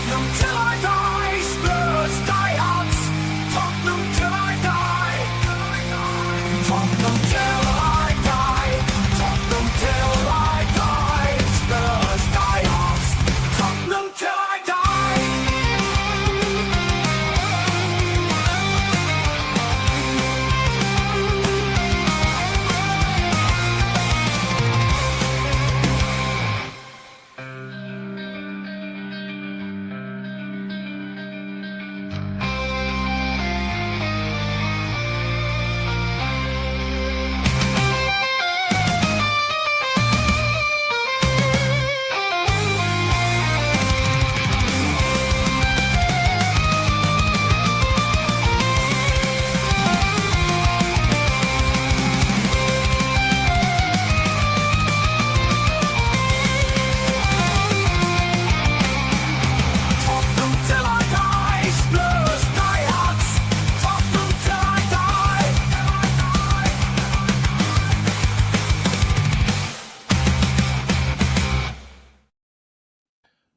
Tottenham till I die, Spurs diehards. Tottenham till I die. Tottenham till I die. Tottenham till I die. Spurs diehards. Tottenham till I die.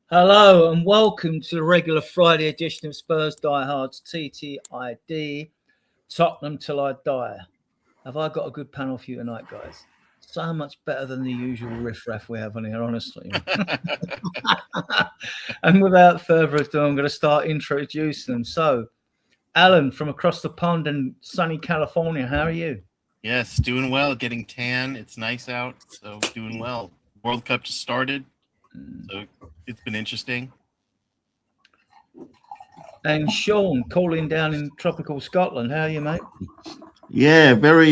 Hello and welcome to the regular Friday edition of Spurs Diehards TTID, Tottenham Till I Die. Have I got a good panel for you tonight, guys? So much better than the usual riff-raff we have on here, honestly. And without further ado, I'm going to start introducing them. So, Alan from across the pond in sunny California, how are you? Yes, doing well, getting tan. It's nice out, so doing well. World Cup just started, so it's been interesting. And Sean, calling down in tropical Scotland. How are you, mate? Yeah, very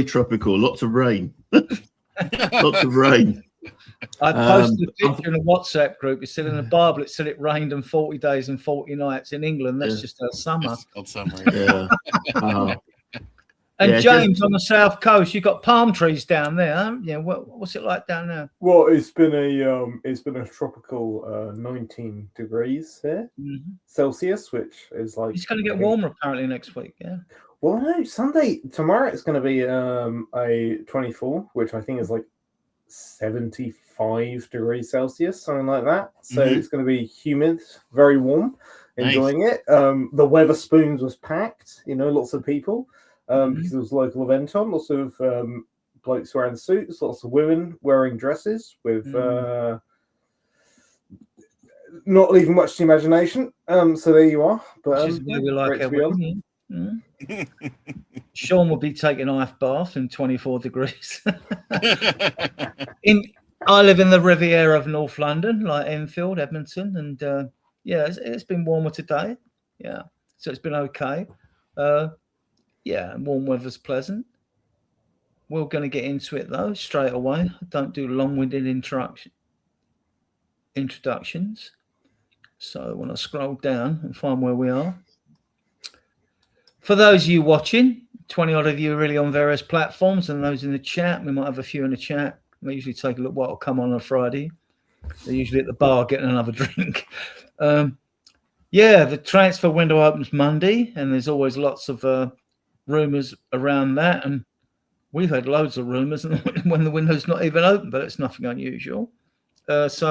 tropical. Lots of rain. Lots of rain. I posted a picture in a WhatsApp group. It said in the Bible, it said it rained in 40 days and 40 nights. In England, that's just our summer. It's called summer. Yeah. And James, on the south coast, you've got palm trees down there, haven't you? What's it like down there? Well, it's been a tropical 19 degrees here Celsius, which is like it's going to get warmer apparently next week. Yeah. Well, no, tomorrow it's going to be a 24, which I think is like 75 degrees Celsius, something like that. So it's going to be humid, very warm. Enjoying it. The Weatherspoons was packed. Lots of people. Because there was a local event on, lots of blokes wearing suits, lots of women wearing dresses with not leaving much to imagination. So there you are. But we like it. Sean will be taking an ice bath in 24 degrees. I live in the Riviera of North London, like Enfield, Edmonton, and it's been warmer today. Yeah, so it's been okay. Yeah, warm weather's pleasant. We're going to get into it, though, straight away. I don't do long-winded introductions. So when I scroll down and find where we are. For those of you watching, 20-odd of you are really on various platforms, and those in the chat, we might have a few in the chat. We usually take a look what will come on Friday. They're usually at the bar getting another drink. The transfer window opens Monday, and there's always lots of rumours around that, and we've had loads of rumours when the window's not even open, but it's nothing unusual. It's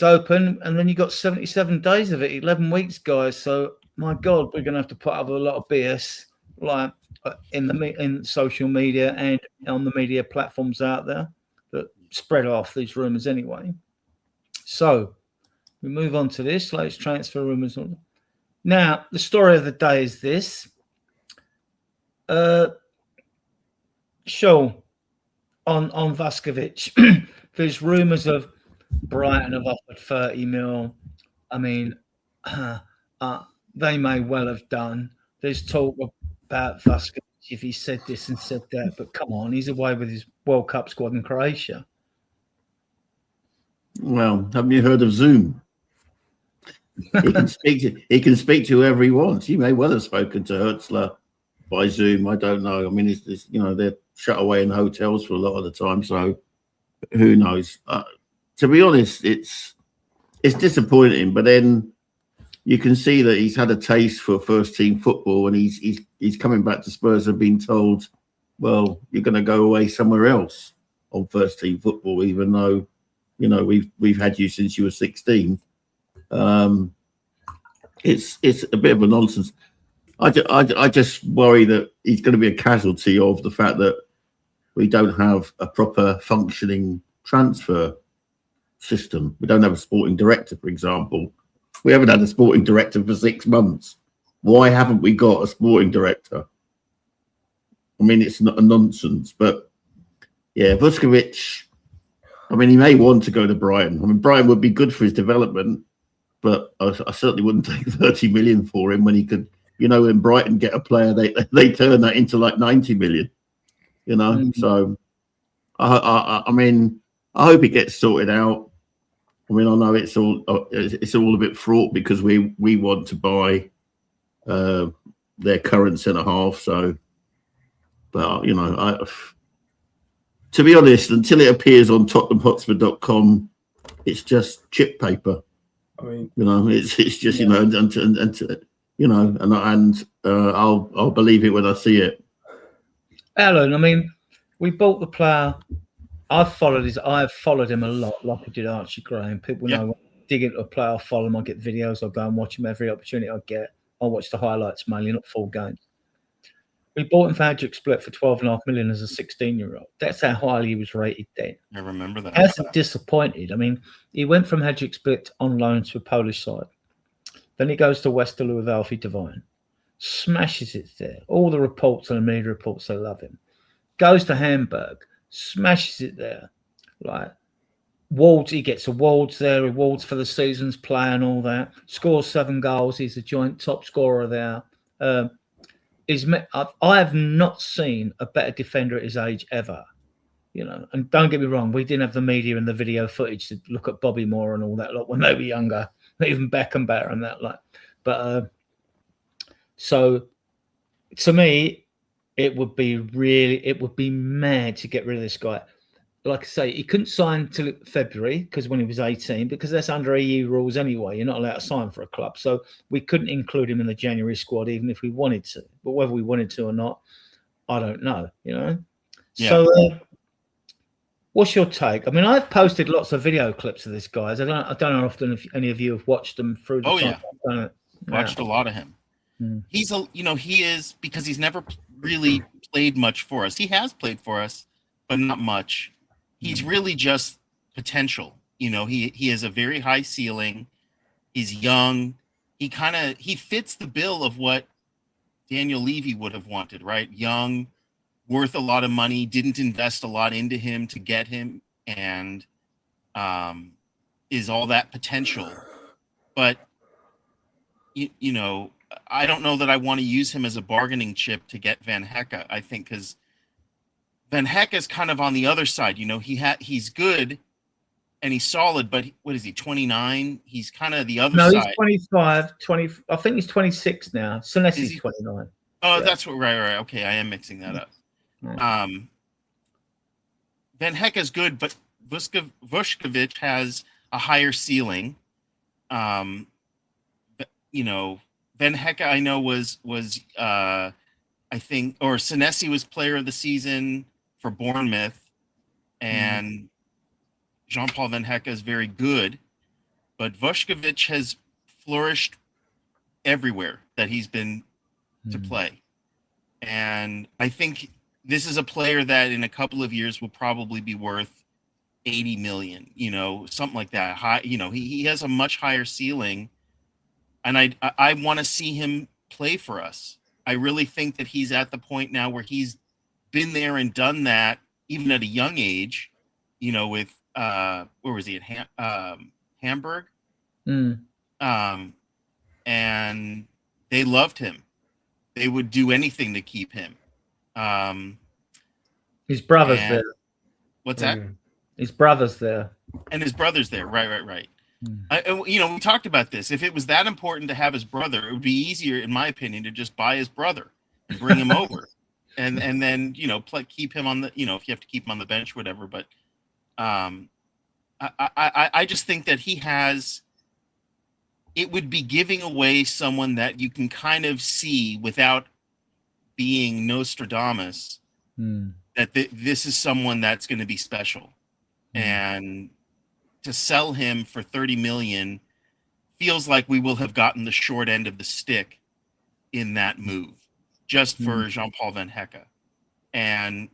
open, and then you got 77 days of it, 11 weeks, guys. So my God, we're going to have to put up with a lot of BS, like in social media and on the media platforms out there that spread off these rumours anyway. So we move on to this latest transfer rumours. Now, the story of the day is this. Show on Vaskovic. There's rumours of Brighton have offered 30 mil. I mean, they may well have done. There's talk about Vaskovic if he said this and said that, but come on, he's away with his World Cup squad in Croatia. Well, haven't you heard of Zoom? He can speak to whoever he wants. He may well have spoken to Hertzler by Zoom. I don't know. I mean, they're shut away in hotels for a lot of the time, so who knows? To be honest, it's disappointing. But then you can see that he's had a taste for first team football, and he's coming back to Spurs and being told, well, you're going to go away somewhere else on first team football, even though You know, we've had you since you were 16. It's a bit of a nonsense. I just worry that he's going to be a casualty of the fact that we don't have a proper functioning transfer system. We don't have a sporting director, for example. We haven't had a sporting director for 6 months. Why haven't we got a sporting director? I mean, it's not a nonsense, but yeah, Vuskovic, I mean, he may want to go to Brighton. I mean, Brighton would be good for his development, but I certainly wouldn't take 30 million for him when he could, you know, when Brighton get a player, they turn that into like 90 million, you know. Mm-hmm. So, I mean, I hope it gets sorted out. I mean, I know it's all a bit fraught because we want to buy their current centre half. So, but you know, to be honest, until it appears on TottenhamHotspur.com, it's just chip paper. I mean, you know, it's just you know, and you know, and I'll believe it when I see it. Alan, I mean, we bought the player. I've followed him a lot, like I did Archie Graham. People know when I dig into a player, I'll follow him, I get videos, I'll go and watch him every opportunity I get. I'll watch the highlights mainly, not full games. We bought him for Hajduk Split for 12.5 million as a 16-year-old. That's how highly he was rated then. I remember that. He hasn't disappointed. I mean, he went from Hajduk Split on loan to a Polish side. Then he goes to Westerlo with Alfie Devine. Smashes it there. All the reports and the media reports, they love him. Goes to Hamburg. Smashes it there. Like Wolves, he gets awards there, awards for the season's play and all that. Scores 7 goals. He's a joint top scorer there. I have not seen a better defender at his age ever. You know, and don't get me wrong, we didn't have the media and the video footage to look at Bobby Moore and all that lot when they were younger, even Beckham better and that like. But so to me, it would be mad to get rid of this guy. Like I say, he couldn't sign till February because when he was 18, because that's under EU rules anyway. You're not allowed to sign for a club. So we couldn't include him in the January squad, even if we wanted to. But whether we wanted to or not, I don't know, you know? Yeah. So what's your take? I mean, I've posted lots of video clips of this guy. I don't know often if any of you have watched them through the time. Yeah. Watched a lot of him. He's he is, because he's never really played much for us. He has played for us, but not much. He's really just potential. You know, he has a very high ceiling. He's young. He fits the bill of what Daniel Levy would have wanted, right? Young, worth a lot of money, didn't invest a lot into him to get him, and is all that potential. But, you know, I don't know that I want to use him as a bargaining chip to get Van Hecke, I think, because Van Hecke is kind of on the other side. You know, he's good and he's solid, but what is he, 29? He's kind of the other side. No, he's 25, 20. I think he's 26 now. Senesi's 29. Oh, yeah. That's what, right. Okay, I am mixing that up. Yeah. Van Hecke is good, but Vuskovic has a higher ceiling. You know, Van Hecke, I know, was I think, or Senesi was player of the season for Bournemouth, and Jean-Paul Van Hecke is very good, but Vuskovic has flourished everywhere that he's been to play. And I think this is a player that in a couple of years will probably be worth 80 million, you know, something like that. High, you know, he has a much higher ceiling, and I want to see him play for us. I really think that he's at the point now where he's been there and done that, even at a young age, you know, with where was he at Hamburg? And they loved him. They would do anything to keep him. His brother's there. What's that? His brother's there. And his brother's there. Right. You know, we talked about this. If it was that important to have his brother, it would be easier, in my opinion, to just buy his brother and bring him over, and then, you know, keep him on the, you know, if you have to keep him on the bench, whatever. But I just think that it would be giving away someone that you can kind of see without being Nostradamus, that this is someone that's going to be special. And to sell him for 30 million feels like we will have gotten the short end of the stick in that move, just for Jean-Paul Van Hecke. And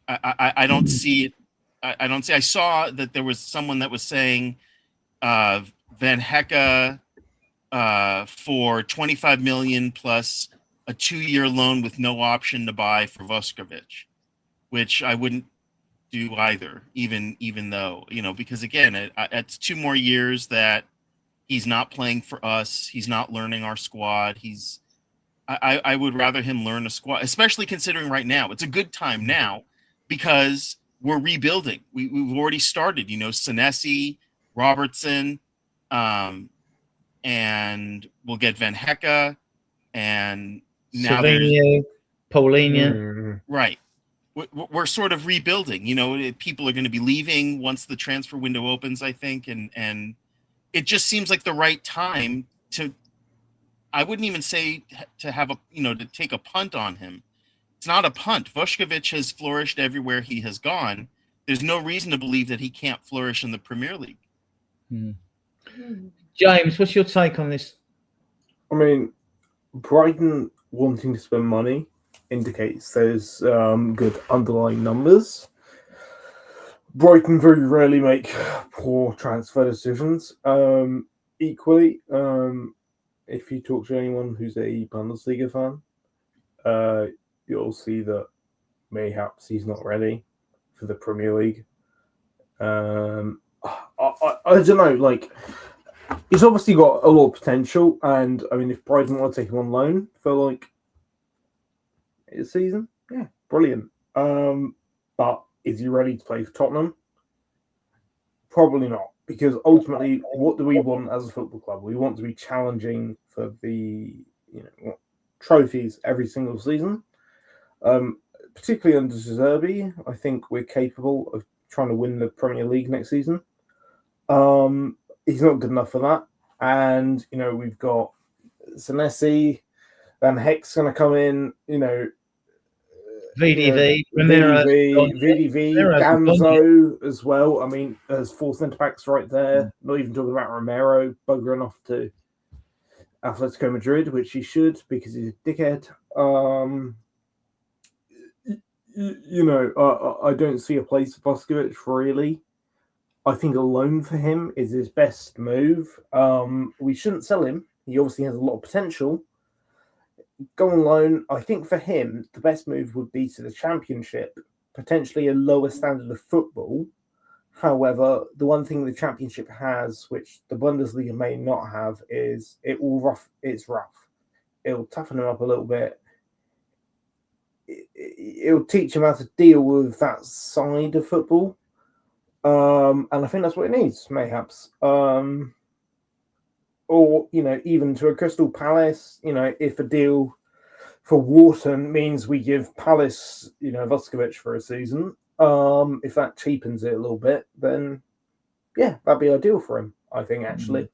I don't see it. I don't see. I saw that there was someone that was saying Van Hecke for 25 million plus a 2-year loan with no option to buy for Vuskovic, which I wouldn't do either, even though, because again, it's 2 more years that he's not playing for us. He's not learning our squad. I would rather him learn a squad, especially considering right now it's a good time now because we're rebuilding. We've already started, Senesi, Robertson, and we'll get Van Hecke, and now Savinho, Paulinho. Right. We're sort of rebuilding. People are going to be leaving once the transfer window opens, I think, and it just seems like the right time to. I wouldn't even say to have to take a punt on him. It's not a punt. Vuskovic has flourished everywhere he has gone. There's no reason to believe that he can't flourish in the Premier League. James, what's your take on this? I mean, Brighton wanting to spend money indicates there's good underlying numbers. Brighton very rarely make poor transfer decisions. Equally, if you talk to anyone who's a Bundesliga fan, you'll see that mayhaps he's not ready for the Premier League. I don't know, he's obviously got a lot of potential, and I mean, if Brighton want to take him on loan for a season, yeah, brilliant. But is he ready to play for Tottenham? Probably not, because ultimately, what do we want as a football club? We want to be challenging for the trophies every single season. Particularly under Zerbi, I think we're capable of trying to win the Premier League next season. He's not good enough for that, and we've got Senesi, Van Heck's going to come in. VDV, Romero, VDV, Danzo as well. I mean, there's 4 centre backs right there. Not even talking about Romero buggering off to Atletico Madrid, which he should because he's a dickhead. I don't see a place for Vuskovic really. I think a loan for him is his best move. We shouldn't sell him. He obviously has a lot of potential. Go on loan. I think for him, the best move would be to the Championship, potentially a lower standard of football. However, the one thing the Championship has, which the Bundesliga may not have, is it's rough. It'll toughen him up a little bit. It'll teach him how to deal with that side of football. And I think that's what it needs, mayhaps. Or, even to a Crystal Palace, if a deal for Wharton means we give Palace, Vuskovic for a season, if that cheapens it a little bit, then, yeah, that'd be ideal for him, I think, actually.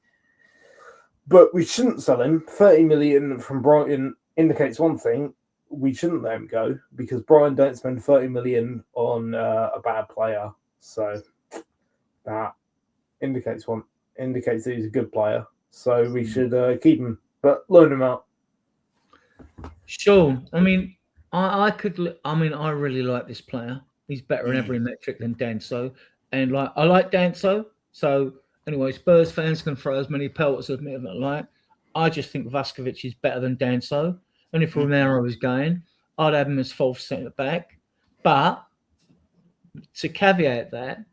But we shouldn't sell him. 30 million from Brighton indicates one thing. We shouldn't let him go, because Brighton don't spend 30 million on a bad player. So that indicates that he's a good player. So we should keep him, but loan him out. Sean, I mean, I really like this player. He's better in every metric than Danso, and I like Danso. So anyway, Spurs fans can throw as many pelts at me as they like. I just think Vuskovic is better than Danso, and if Romero was going, I'd have him as 4th centre back. But to caveat that,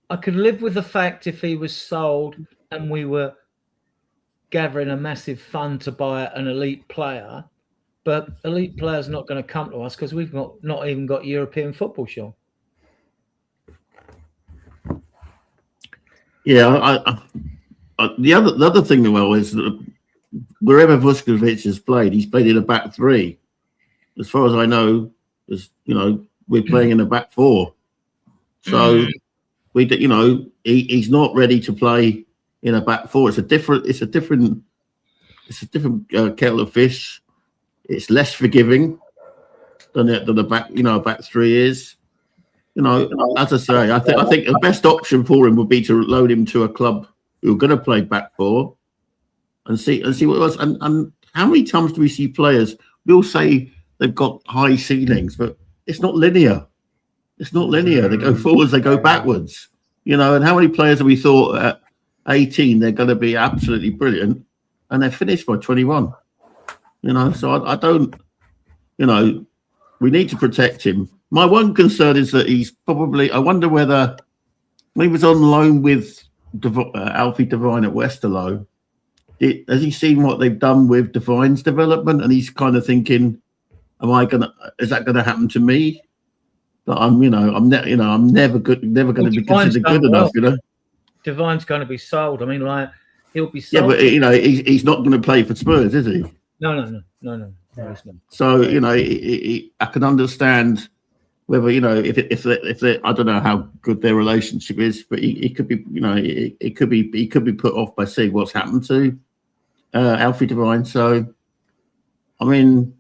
I could live with the fact if he was sold and we were gathering a massive fund to buy an elite player, but elite players not going to come to us because we've not even got European football, Sean. Yeah, the other thing is that wherever Vuskovic has played, he's played in a back 3. As far as I know, we're playing in a back 4. So he's not ready to play in a back 4. It's a different kettle of fish. It's less forgiving than a back 3 is. You know, as I say, I think the best option for him would be to load him to a club who are going to play back four and see what it was. And how many times do we see players? We'll say they've got high ceilings, but it's not linear. It's not linear. They go forwards, they go backwards. You know, and how many players have we thought at 18 they're going to be absolutely brilliant, and they're finished by 21? You know, so I don't. You know, we need to protect him. My one concern is that he's probably. I wonder whether when he was on loan with Alfie Devine at Westerlo, has he seen what they've done with Devine's development, and he's kind of thinking, is that gonna happen to me? That I'm never going to be considered good enough, you know. Devine's going to be sold. I mean, like, he'll be Yeah, sold. but you know, he's not going to play for Spurs, is he? No, he's not. So you know, I can understand whether, you know, if they, I don't know how good their relationship is, but he could be, you know, he could be put off by seeing what's happened to Alfie Devine. So, I mean,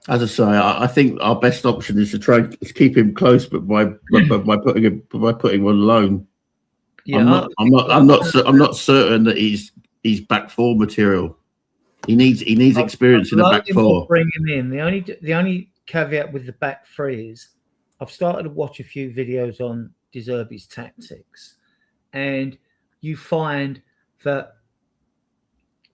as I say, I think our best option is to try to keep him close, but by putting him on loan. Yeah, I'm not certain that he's back four material. He needs experience in the back four. Bring him in. The only caveat with the back three is I've started to watch a few videos on De Zerbi's tactics, and you find that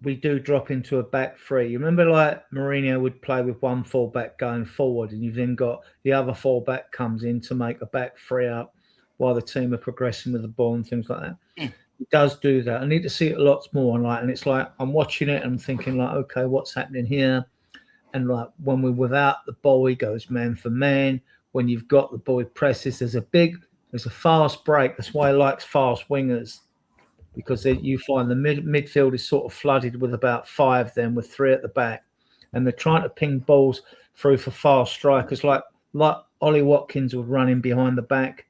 we do drop into a back three. You remember, like, Mourinho would play with one fullback going forward, and you've then got the other fullback comes in to make a back three up while the team are progressing with the ball and things like that. He does do that. I need to see it lots more. And it's like I'm watching it and I'm thinking, like, okay, what's happening here? And like when we're without the ball, he goes man for man. When you've got the ball, he presses. There's a fast break. That's why he likes fast wingers, because you find the midfield is sort of flooded with about five then, with three at the back. And they're trying to ping balls through for fast strikers like Ollie Watkins would run in behind the back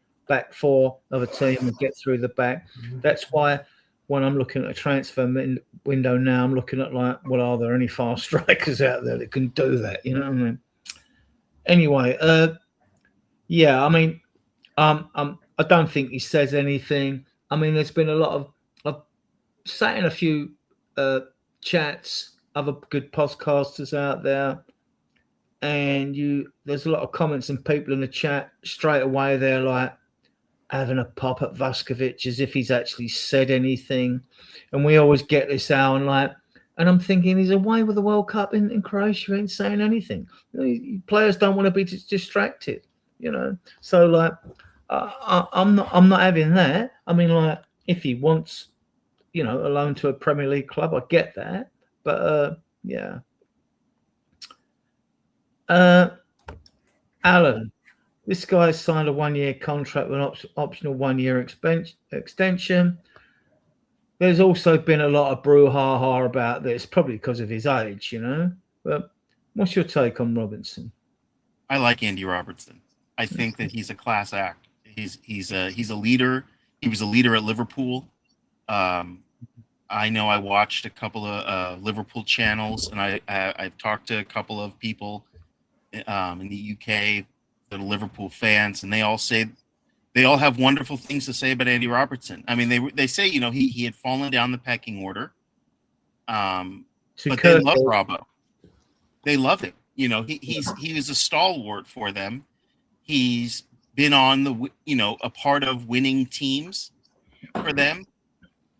four of a team and get through the back. That's why when I'm looking at a transfer window now, I'm looking at, like, well, are there any fast strikers out there that can do that? You know what I mean? Anyway, yeah, I mean, I don't think he says anything. I mean, there's been a lot of, I've sat in a few chats, other good podcasters out there, and there's a lot of comments and people in the chat straight away. They're like having a pop at Vuskovic as if he's actually said anything. And we always get this out and I'm thinking, he's away with the World Cup in Croatia, ain't saying anything. You know, players don't want to be distracted, you know. So, like, I'm not having that. I mean, like, if he wants, you know, a loan to a Premier League club, I get that. But yeah. Alan, this guy signed a 1-year contract with an optional 1-year extension. There's also been a lot of brouhaha about this, probably because of his age, you know. But what's your take on Robinson? I like Andy Robertson. I think that he's a class act. He's a leader. He was a leader at Liverpool. I know I watched a couple of Liverpool channels, and I've talked to a couple of people in the UK that are Liverpool fans, and they all have wonderful things to say about Andy Robertson. I mean, they say, you know, he had fallen down the pecking order, but they love Robbo. They love him. You know, he was a stalwart for them. He's been on a part of winning teams for them,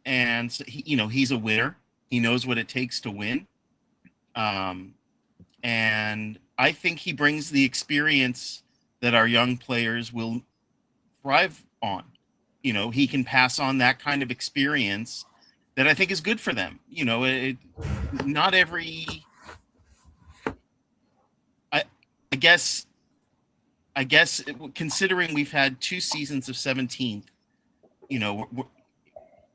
and so he's a winner. He knows what it takes to win, and I think he brings the experience that our young players will thrive on. You know, he can pass on that kind of experience that I think is good for them. You know, not every. I guess considering we've had 2 seasons of 17th, you know,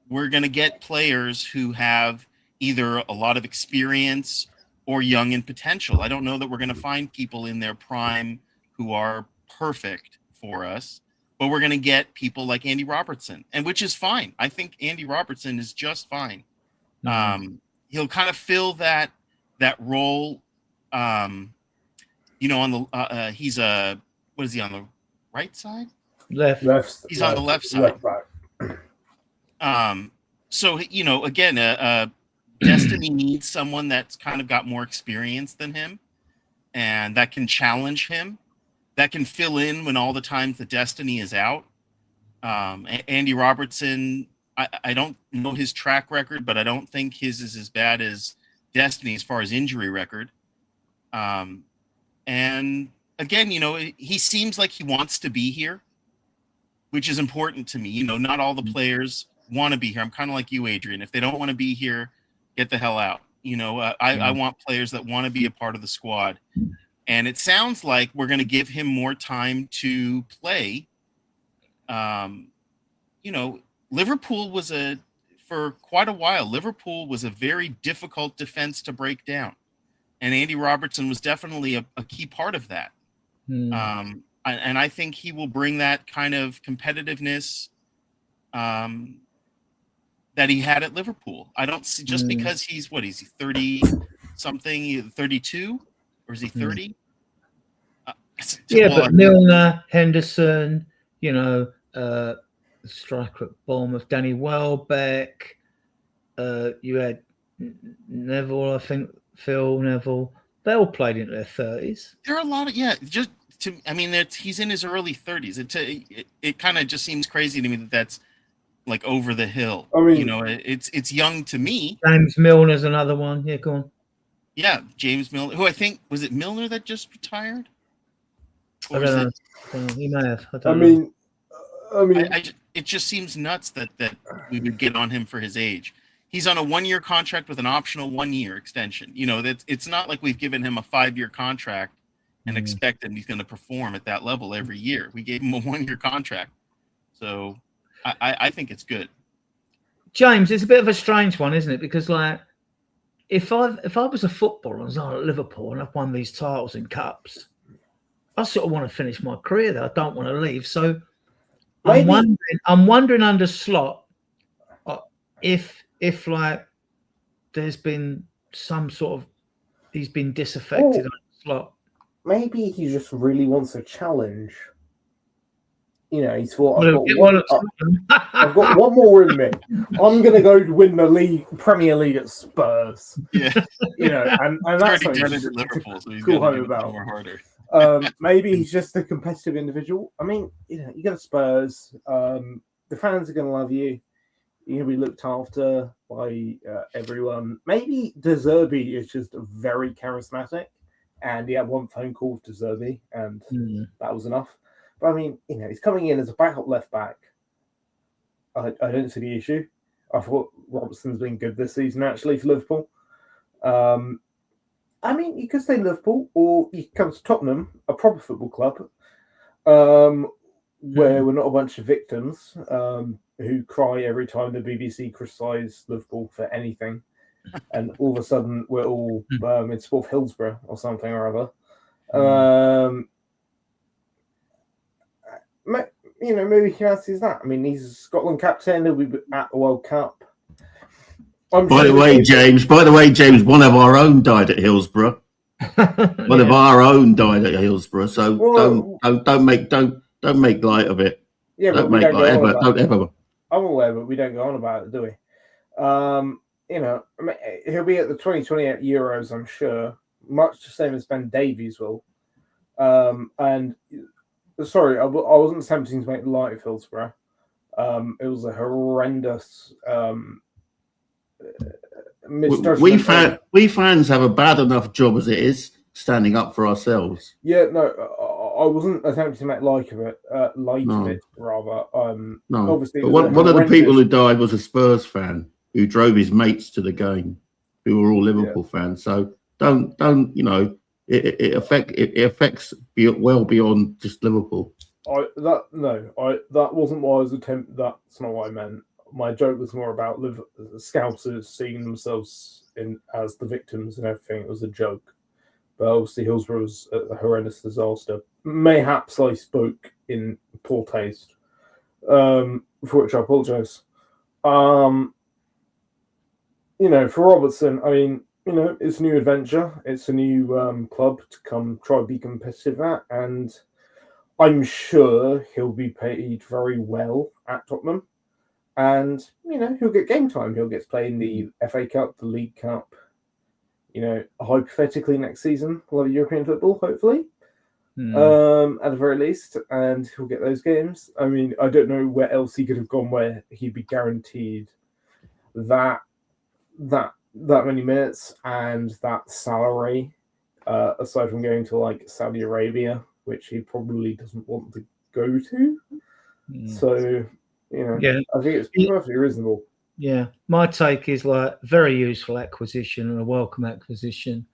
we're going to get players who have either a lot of experience or young in potential. I don't know that we're going to find people in their prime who are perfect for us, but we're going to get people like Andy Robertson, and which is fine. I think Andy Robertson is just fine. He'll kind of fill that role. You know, on the he's what is he on the right side. Left. He's on the left side. Left back. So again, Destiny needs someone that's kind of got more experience than him, and that can challenge him, that can fill in when all the times the Destiny is out. Andy Robertson, I don't know his track record, but I don't think his is as bad as Destiny as far as injury record. And again, he seems like he wants to be here, which is important to me. Not all the players want to be here. I'm kind of like you, Adrian. If they don't want to be here, get the hell out. I want players that want to be a part of the squad. And it sounds like we're going to give him more time to play. Liverpool was for quite a while, Liverpool was a very difficult defense to break down. And Andy Robertson was definitely a key part of that. And I think he will bring that kind of competitiveness that he had at Liverpool. I don't see, just because he's 30 something, 32, or is he 30? But Milner, Henderson, striker at Bournemouth, Danny Welbeck. You had Neville, I think, Phil Neville. They all played into their 30s. There are a lot of he's in his early 30s. It kind of just seems crazy to me that's like over the hill. I mean, it's young to me. James Milner's another one. Yeah, go on. Yeah, James Milner, who I think, was it Milner that just retired? I don't know. He may have. It just seems nuts that we would get on him for his age. He's on a 1-year contract with an optional 1-year extension. It's not like we've given him a 5-year contract and expect he's going to perform at that level every year. We gave him a 1-year contract. So I think it's good. James, it's a bit of a strange one, isn't it? Because if I was a footballer and I was on at Liverpool and I've won these titles and cups, I sort of want to finish my career there. I don't want to leave. So I'm wondering under Slot if there's been some sort of he's been disaffected under Slot. Maybe he just really wants a challenge. He's thought, I've got one more in me. I'm going to go win the Premier League at Spurs. Yeah, and that's already done it at Liverpool, so he's cool going to home about. More harder. Maybe he's just a competitive individual. I mean, you go to Spurs, the fans are going to love you. You're going to be looked after by everyone. Maybe De Zerbi is just very charismatic, and he had one phone call to Zerbi, and that was enough. But I mean, he's coming in as a backup left back. I don't see the issue. I thought Robertson's been good this season, actually, for Liverpool. I mean, you could stay in Liverpool, or you could come to Tottenham, a proper football club, where we're not a bunch of victims who cry every time the BBC criticise Liverpool for anything, and all of a sudden we're all in sport of Hillsborough or something or other. Maybe he fancies that. I mean, he's a Scotland captain. He'll be at the World Cup. By the way, James, one of our own died at Hillsborough. One of our own died at Hillsborough. So don't make light of it. Yeah, don't make light ever. Don't ever. I'm aware, but we don't go on about it, do we? He'll be at the 2028 Euros, I'm sure, much the same as Ben Davies will. And sorry, I wasn't attempting to make light of Hillsborough. It was a horrendous misjudgment. We fans have a bad enough job as it is, standing up for ourselves. Yeah, no, I wasn't attempting to make light of it. Rather. No, obviously, but one of the people who died was a Spurs fan who drove his mates to the game, who were all Liverpool fans. So don't it affects well beyond just Liverpool. That wasn't what I was attempting. That's not what I meant. My joke was more about Scousers seeing themselves as the victims and everything. It was a joke. But obviously Hillsborough was a horrendous disaster. Mayhaps I spoke in poor taste, for which I apologise. For Robertson, I mean, it's a new adventure. It's a new club to come try to be competitive at. And I'm sure he'll be paid very well at Tottenham. And, he'll get game time. He'll get to play in the FA Cup, the League Cup, hypothetically next season. A lot of European football, hopefully. At the very least, and he'll get those games. I mean, I don't know where else he could have gone where he'd be guaranteed that many minutes and that salary, aside from going to like Saudi Arabia, which he probably doesn't want to go to. So, I think it's perfectly reasonable. Yeah, my take is like very useful acquisition and a welcome acquisition.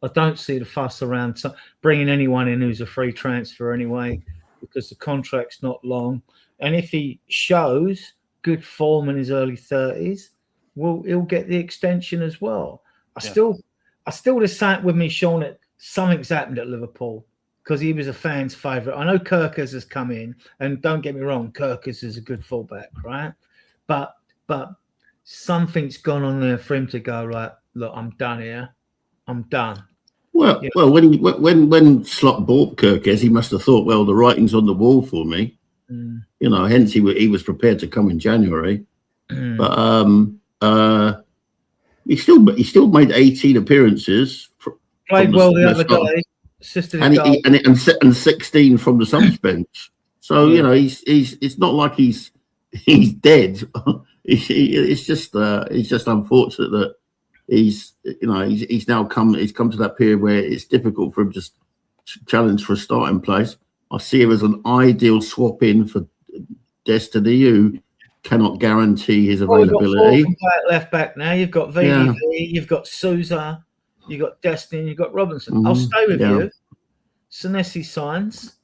I don't see the fuss around bringing anyone in who's a free transfer anyway, because the contract's not long. And if he shows good form in his early 30s, he'll get the extension as well. I still just sat with me, Sean, that something's happened at Liverpool because he was a fan's favourite. I know Kirkers has come in, and don't get me wrong, Kirkers is a good fullback, right? But something's gone on there for him to go, right, look, I'm done here. I'm done. Well, when Slot bought Kirkes, he must have thought, well, the writing's on the wall for me. Hence he was prepared to come in January. But he still made 18 appearances. Played well the other day. And 16 from the subs bench. So he's it's not like he's dead. It's just unfortunate that he's come to that period where it's difficult for him to challenge for a starting place. I see him as an ideal swap in for Destiny, who cannot guarantee his availability. You've got left back now. You've got VDV, you've got Souza, you've got Destiny, you've got Robinson. I'll stay with you. Senesi signs.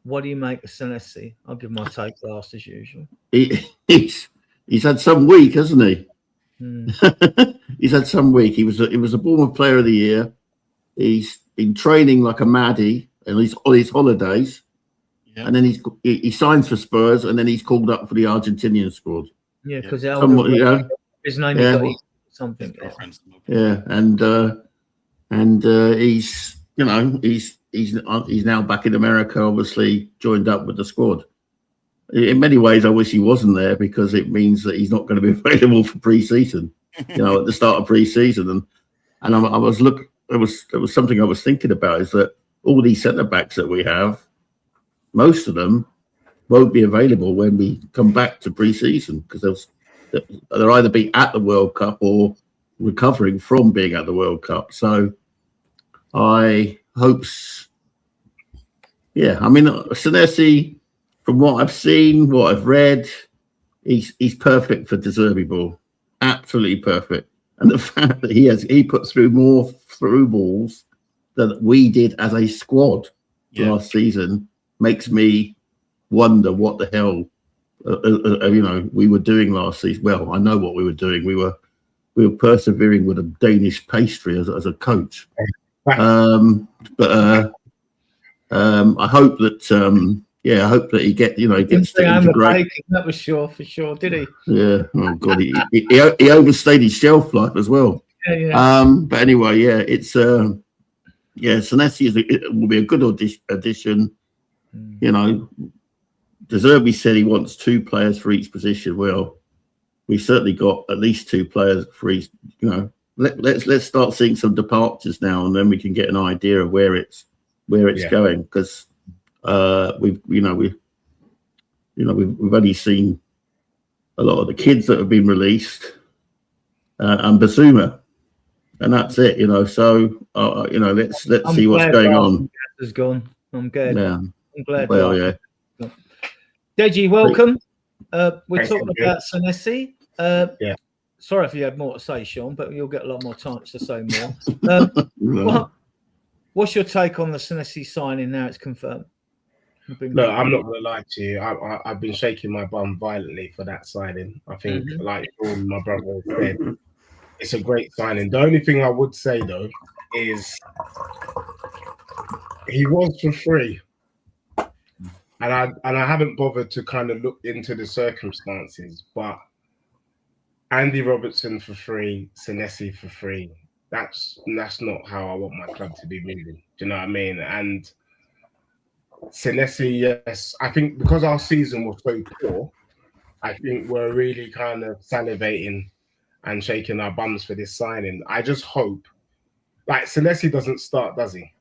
What do you make of Senesi? I'll give my take last as usual. He's had some week, hasn't he? He's had some week. He was a Bournemouth Player of the Year. He's been training like a maddie, and he's on his holidays. And then he signs for Spurs, and then he's called up for the Argentinian squad. Yeah, because his name is something. Yeah, and he's now back in America. Obviously, joined up with the squad. In many ways, I wish he wasn't there because it means that he's not going to be available for pre-season. At the start of pre-season, and I was There was something I was thinking about is that all these centre backs that we have, most of them won't be available when we come back to pre-season because they'll either be at the World Cup or recovering from being at the World Cup. So I hope, Senesi, from what I've seen, what I've read, he's perfect for De Zerbi ball, absolutely perfect. And the fact that he put through more through balls than we did as a squad last season makes me wonder what the hell we were doing last season. Well, I know what we were doing. We were persevering with a Danish pastry as a coach. I hope that I hope that he gets to integrate. That was for sure. Did he? Yeah. Oh God, he overstayed his shelf life as well. Yeah. But anyway, it's Senesi will be a good addition. De Zerbi said he wants 2 players for each position. Well, we've certainly got at least 2 players for each. Let's start seeing some departures now, and then we can get an idea of where it's going because. We've only seen a lot of the kids that have been released and Basuma, and that's it. So let's see what's going on. Has gone. I'm glad. Yeah, I'm glad. Well, yeah. Deji, welcome. We're talking about Senesi. Sorry if you had more to say, Sean, but you'll get a lot more time to say more. What's your take on the Senesi signing now it's confirmed? Look, I'm not going to lie to you. I've been shaking my bum violently for that signing. I think, like my brother said, it's a great signing. The only thing I would say, though, is he was for free. And I haven't bothered to kind of look into the circumstances, but Andy Robertson for free, Senesi for free. That's not how I want my club to be moving. Do you know what I mean? And Senesi, yes. I think because our season was so poor, I think we're really kind of salivating and shaking our bums for this signing. I just hope, like, Senesi doesn't start, does he?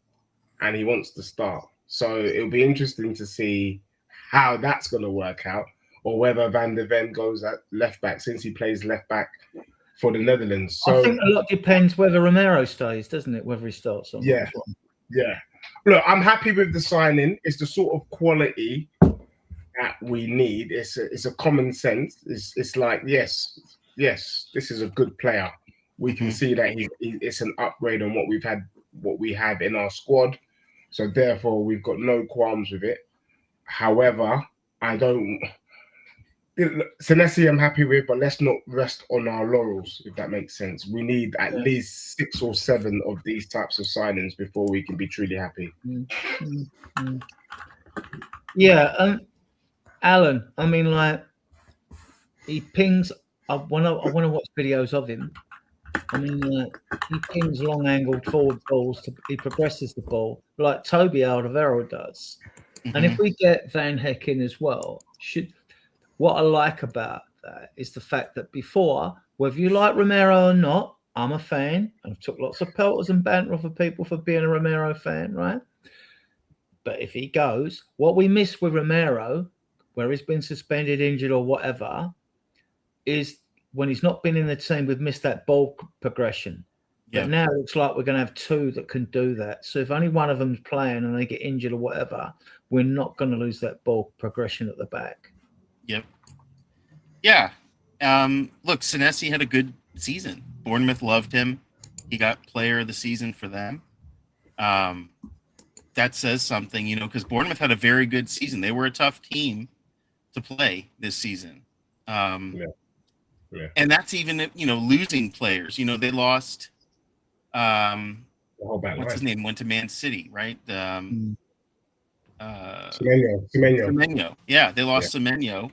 And he wants to start. So it'll be interesting to see how that's going to work out, or whether Van der Ven goes at left back, since he plays left back for the Netherlands. So I think a lot depends whether Romero stays, doesn't it? Whether he starts or yeah, yeah. Look, I'm happy with the signing. It's the sort of quality that we need. It's a common sense. It's like, yes, this is a good player. We can see that it's an upgrade on what we have in our squad. So therefore, we've got no qualms with it. However, Senesi I'm happy with, but let's not rest on our laurels, if that makes sense. We need at least 6 or 7 of these types of signings before we can be truly happy. Yeah, Alan, I mean, like, he pings. I want to watch videos of him. I mean, he pings long-angled forward balls. He progresses the ball like Toby Alderweireld does. And if we get Van Heck in as well, what I like about that is the fact that before, whether you like Romero or not, I'm a fan. I've took lots of pelters and banter off of people for being a Romero fan, right? But if he goes, what we miss with Romero, where he's been suspended, injured, or whatever, is when he's not been in the team, we've missed that ball progression. Yeah. But now it looks like we're going to have 2 that can do that. So if only one of them's playing and they get injured or whatever, we're not going to lose that ball progression at the back. Yep. Yeah. Look, Senesi had a good season. Bournemouth loved him. He got player of the season for them. That says something, because Bournemouth had a very good season. They were a tough team to play this season. And that's even, losing players. They lost, what's his name? Went to Man City, right? Semenyo. Yeah, they lost Semenyo.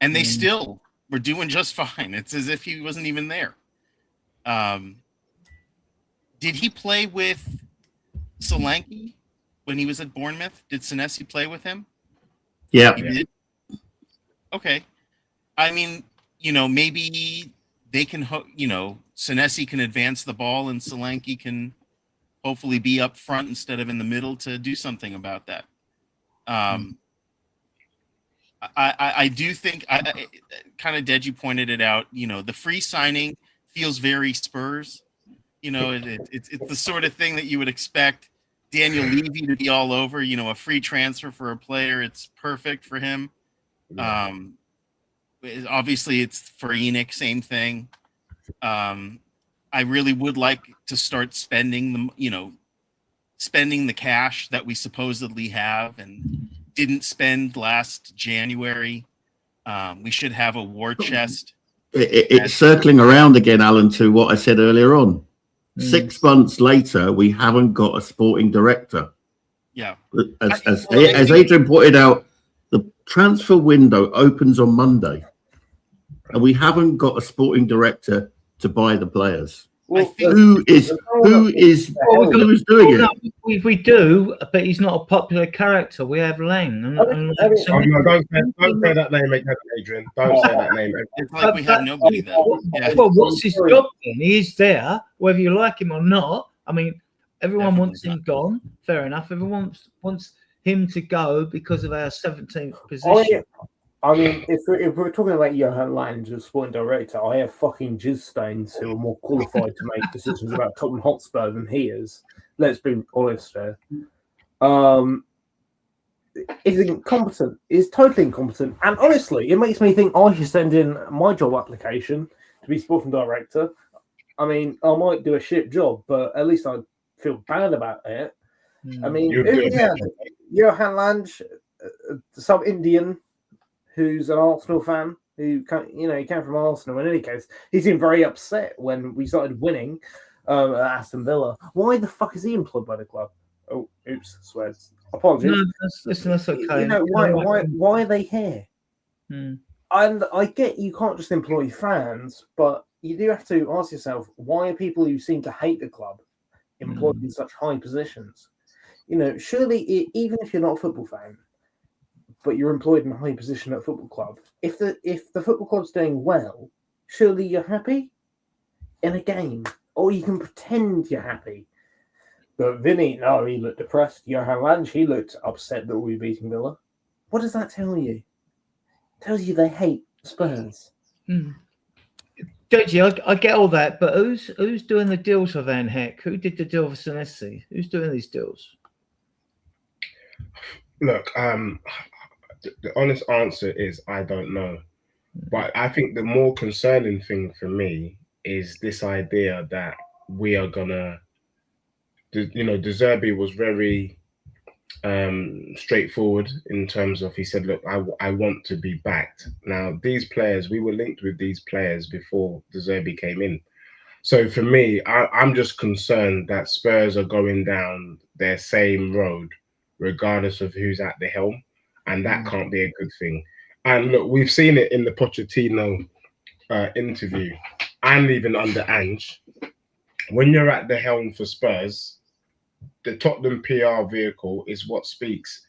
And they still were doing just fine. It's as if he wasn't even there. Did he play with Solanke when he was at Bournemouth? Did Senesi play with him? Yeah. He did? Okay. I mean, maybe they can, Senesi can advance the ball and Solanke can hopefully be up front instead of in the middle to do something about that. I do think, kind of Deji pointed it out, the free signing feels very Spurs. It's the sort of thing that you would expect Daniel Levy to be all over, a free transfer for a player. It's perfect for him. Obviously, it's for Enoch, same thing. I really would like to start spending the cash that we supposedly have and didn't spend last January. We should have a war chest. It's circling around again, Alan, to what I said earlier on. 6 months later, we haven't got a sporting director. Yeah. As Adrian pointed out, the transfer window opens on Monday, and we haven't got a sporting director to buy the players. Well, who is doing it? We do, but he's not a popular character. We have Lang. Don't say that name, Adrian. Don't say that name. It's like we have nobody there. Yeah. Well, what's his job then? He's there, whether you like him or not. I mean, everyone wants him gone. Fair enough. Everyone wants him to go because of our 17th position. I mean, if we're talking about Johan Lange as sporting director, I have fucking jizz stains who are more qualified to make decisions about Tottenham Hotspur than he is. Let's be honest there. He's incompetent. He's totally incompetent. And honestly, it makes me think I should send in my job application to be sporting director. I mean, I might do a shit job, but at least I feel bad about it. I mean, Johan Lange, some Indian who's an Arsenal fan, he came from Arsenal. In any case, he seemed very upset when we started winning at Aston Villa. Why the fuck is he employed by the club? Oh, oops, swears. Apologies. No, that's okay. Why are they here? And I get you can't just employ fans, but you do have to ask yourself, why are people who seem to hate the club employed in such high positions? You know, surely, even if you're not a football fan, but you're employed in a high position at a football club, if the football club's doing well, surely you're happy in a game, or you can pretend you're happy. But Vinny, no, he looked depressed. Johan Lange, he looked upset that we were beating Villa. What does that tell you? It tells you they hate Spurs. JG, I get all that, but who's doing the deals for Van Heck? Who did the deal for Senesi? Who's doing these deals? Look, the honest answer is I don't know. But I think the more concerning thing for me is this idea that we are gonna, you know, De Zerbi was very straightforward in terms of, he said, look, I want to be backed. Now, these players, we were linked with these players before De Zerbi came in. So for me, I'm just concerned that Spurs are going down their same road, regardless of who's at the helm. And that can't be a good thing. And look, we've seen it in the Pochettino interview and even under Ange. When you're at the helm for Spurs, the Tottenham PR vehicle is what speaks.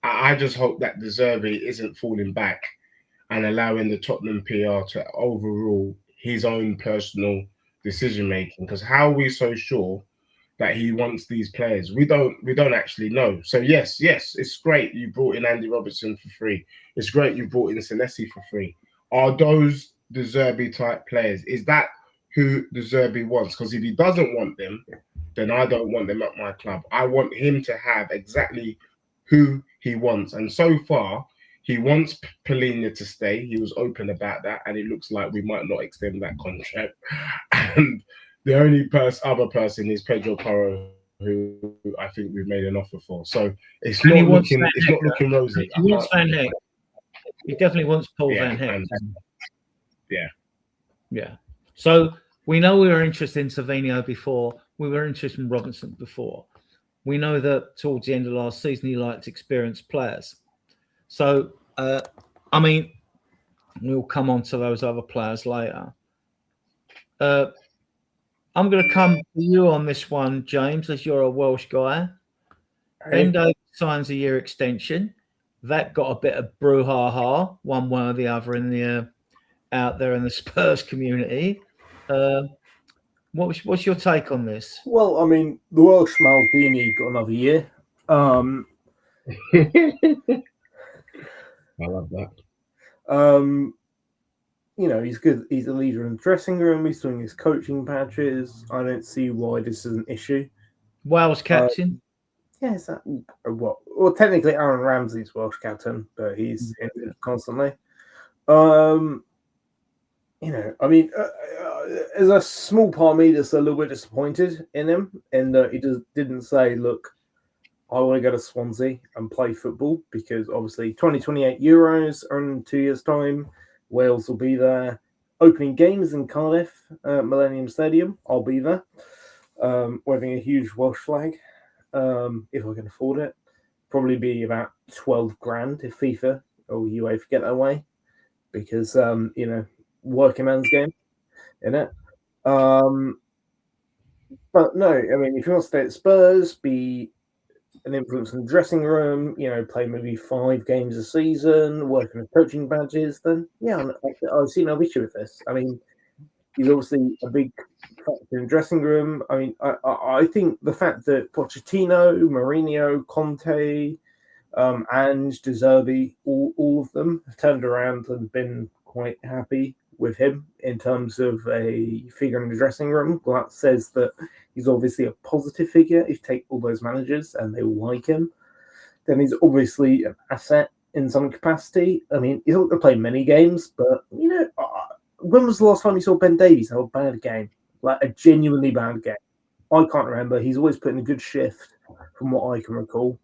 I just hope that De Zerbi isn't falling back and allowing the Tottenham PR to overrule his own personal decision making. Because how are we so sure that he wants these players? We don't actually know. So yes, it's great you brought in Andy Robertson for free. It's great you brought in Senesi for free. Are those De Zerbi type players? Is that who De Zerbi wants? Because if he doesn't want them, then I don't want them at my club. I want him to have exactly who he wants. And so far, he wants Palhinha to stay. He was open about that, and it looks like we might not extend that contract. And the only other person is Pedro Porro, who I think we've made an offer for. So it's not looking rosy. He wants Van Heck. He definitely wants Paul Van Heck. Yeah. So we know we were interested in Savinho before. We were interested in Robinson before. We know that towards the end of last season, he liked experienced players. So, I mean, we'll come on to those other players later. I'm going to come to you on this one, James, as you're a Welsh guy. Endo signs a year extension. That got a bit of brouhaha, one way or the other, in the out there in the Spurs community. What's your take on this? Well, I mean, the Welsh Maldini got another year. I love that. You know, he's good. He's a leader in the dressing room. He's doing his coaching patches. I don't see why this is an issue. Wales captain? Yeah, is that what? Well, technically, Aaron Ramsey's Welsh captain, but he's in it constantly. You know, I mean, as a small part of me that's a little bit disappointed in him, and he just didn't say, look, I want to go to Swansea and play football, because obviously 2028 Euros are in 2 years' time. Wales will be there. Opening games in Cardiff, Millennium Stadium, I'll be there, waving a huge Welsh flag, if I can afford it. Probably be about 12 grand if FIFA or UEFA get their way, because, you know, working man's game, in it. But no, I mean, if you want to stay at Spurs, be an influence in the dressing room, you know, play maybe 5 games a season, working with coaching badges, then yeah, I see no issue with this. I mean, he's obviously a big factor in the dressing room. I mean, I think the fact that Pochettino, Mourinho, Conte, and De Zerbi, all of them have turned around and been quite happy with him in terms of a figure in the dressing room. Well, that says that he's obviously a positive figure. If you take all those managers and they all like him, then he's obviously an asset in some capacity. I mean, he's not going to play many games, but, you know, when was the last time you saw Ben Davies have a bad game? Like a genuinely bad game? I can't remember. He's always put in a good shift from what I can recall.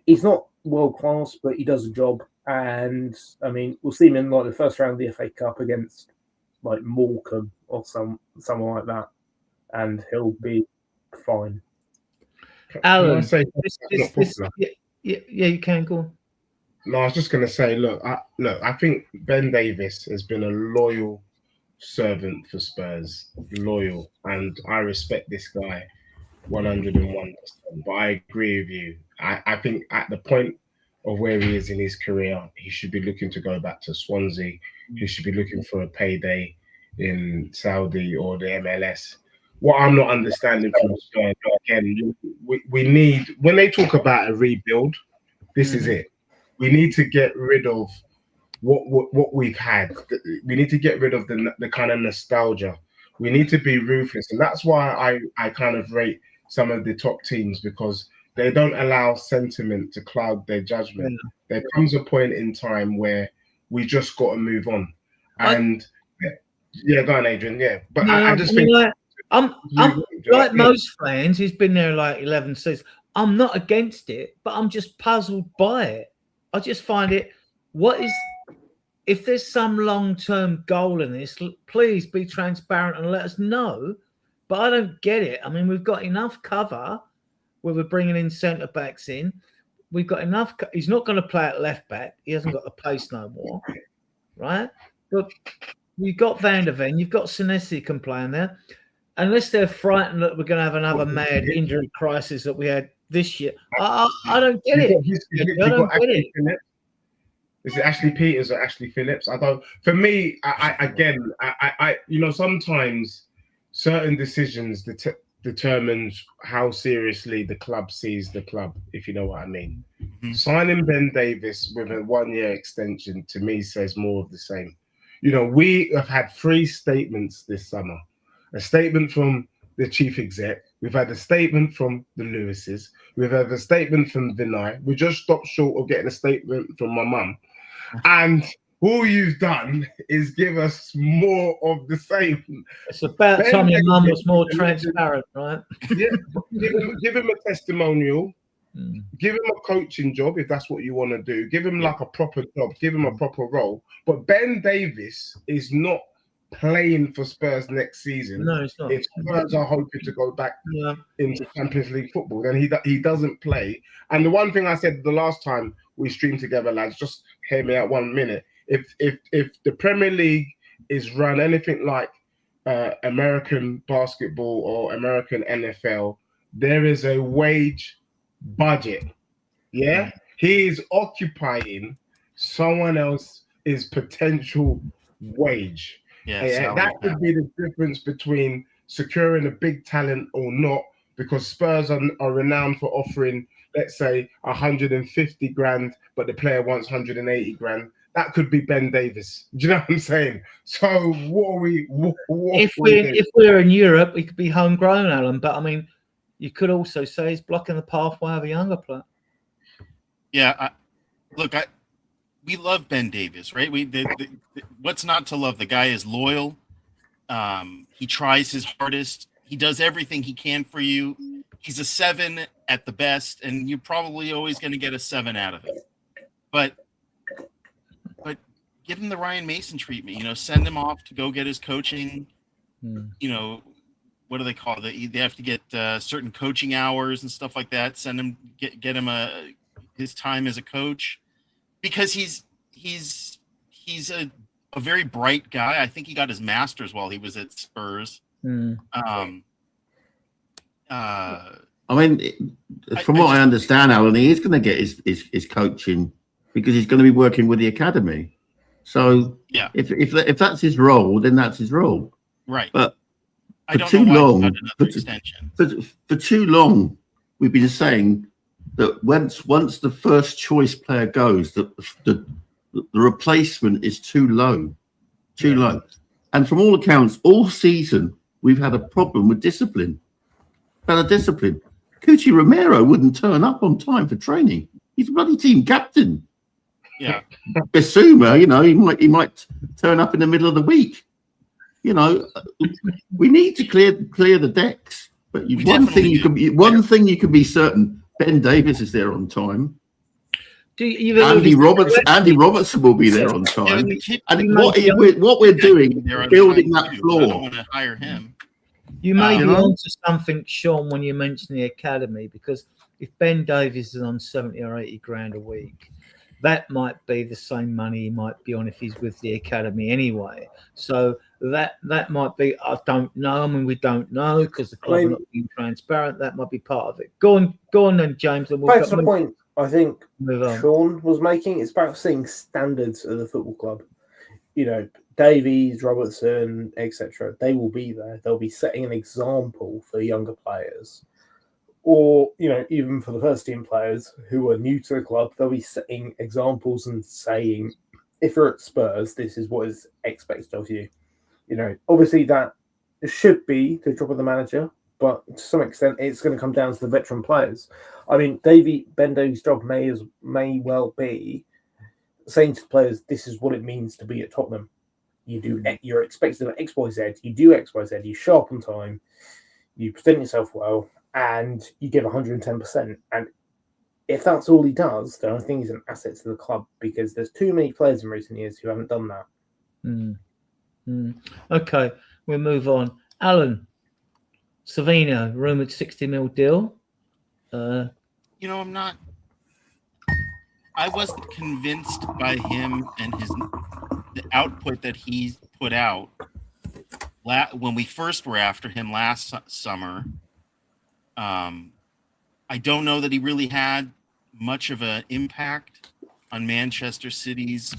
He's not world class, but he does a job. And I mean, we'll see him in like the first round of the FA Cup against like Morecambe or someone like that, and he'll be fine. Alan, yeah, you can go. No, I was just going to say, look, I think Ben Davies has been a loyal servant for Spurs, loyal, and I respect this guy. 101%. But I agree with you. I think at the point of where he is in his career, he should be looking to go back to Swansea. He should be looking for a payday in Saudi or the MLS. What I'm not understanding from Spurs, again, we need, when they talk about a rebuild, this is it. We need to get rid of what we've had. We need to get rid of the kind of nostalgia. We need to be ruthless. And that's why I kind of rate some of the top teams, because they don't allow sentiment to cloud their judgment. There comes a point in time where we just got to move on. And go on, Adrian. Yeah, but I just think I'm like most fans. He's been there like 11 seasons. I'm not against it, but I'm just puzzled by it. I just find it. If there's some long-term goal in this, please be transparent and let us know. But I don't get it. I mean, we've got enough cover where we're bringing in centre backs in. We've got enough. He's not going to play at left back. He hasn't got the pace no more, right? But you've got Van der Ven. You've got Senesi can play in there. Unless they're frightened that we're going to have another mad injury crisis that we had this year. I don't get it. I don't get it. Is it Ashley Peters or Ashley Phillips? I don't. For me, I sometimes certain decisions determines how seriously the club sees the club, if you know what I mean. Mm-hmm. Signing Ben Davies with a 1-year extension to me says more of the same. You know, we have had 3 statements this summer. A statement from the chief exec. We've had a statement from the Lewises. We've had a statement from Vinay. We just stopped short of getting a statement from my mum. And all you've done is give us more of the same. It's about time your mum was more transparent, right? Yeah, give him a testimonial. Give him a coaching job if that's what you want to do. Give him like a proper job. Give him a proper role. But Ben Davies is not playing for Spurs next season. No, it's not. If Spurs are hoping to go back into Champions League football, then he doesn't play. And the one thing I said the last time we streamed together, lads, just hear me out 1 minute. If the Premier League is run anything like American basketball or American NFL, there is a wage budget. Yeah, he is occupying someone else's potential wage. Yeah, that could be the difference between securing a big talent or not, because Spurs are renowned for offering, let's say, 150 grand, but the player wants 180 grand. That could be Ben Davies. Do you know what I'm saying? So what are we? If we're in Europe, we could be homegrown, Alan. But I mean, you could also say he's blocking the pathway of a younger player. Yeah, we love Ben Davies, right? What's not to love? The guy is loyal. He tries his hardest. He does everything he can for you. He's a 7 at the best, and you're probably always going to get a 7 out of it. But give him the Ryan Mason treatment. You know, send him off to go get his coaching. You know, what do they call it? They have to get certain coaching hours and stuff like that. Send him, get him his time as a coach, because he's a very bright guy. I think he got his master's while he was at Spurs. I mean, from what I understand, Alan, he is going to get his coaching because he's going to be working with the academy. So yeah, if that's his role, then that's his role. Right. But for too long, we've been saying that once the first choice player goes, the replacement is too low. And from all accounts, all season we've had a problem with discipline. Cuti Romero wouldn't turn up on time for training. He's a bloody team captain. Yeah. Basuma, you know, he might turn up in the middle of the week. You know, we need to clear the decks. But one thing you can be certain: Ben Davies is there on time. Andy Robertson will be there on time. And what we're doing, building that floor. I don't want to hire him. You may be onto something, Sean, when you mention the academy, because if Ben Davies is on 70 or 80 grand a week, that might be the same money he might be on if he's with the academy anyway. So that might be. I don't know. I mean, we don't know because the club are not being transparent. That might be part of it. Go on, then, James. And back to the point I think Sean was making. It's about setting standards of the football club. You know, Davies, Robertson, etc. They will be there. They'll be setting an example for younger players, or you know, even for the first team players who are new to the club. They'll be setting examples and saying, if you're at Spurs, this is what is expected of you. You know, obviously that should be the job of the manager, but to some extent, it's going to come down to the veteran players. I mean, Ben Davies' job may well be saying to players, "This is what it means to be at Tottenham. You're expected of X, Y, Z. You do X, Y, Z. You show up on time. You present yourself well, and you give 110%." And if that's all he does, then I think he's an asset to the club because there's too many players in recent years who haven't done that. Okay, we'll move on. Alan, Savino, rumoured 60 mil deal. You know, I wasn't convinced by him and the output that he's put out when we first were after him last summer. I don't know that he really had much of an impact on Manchester City's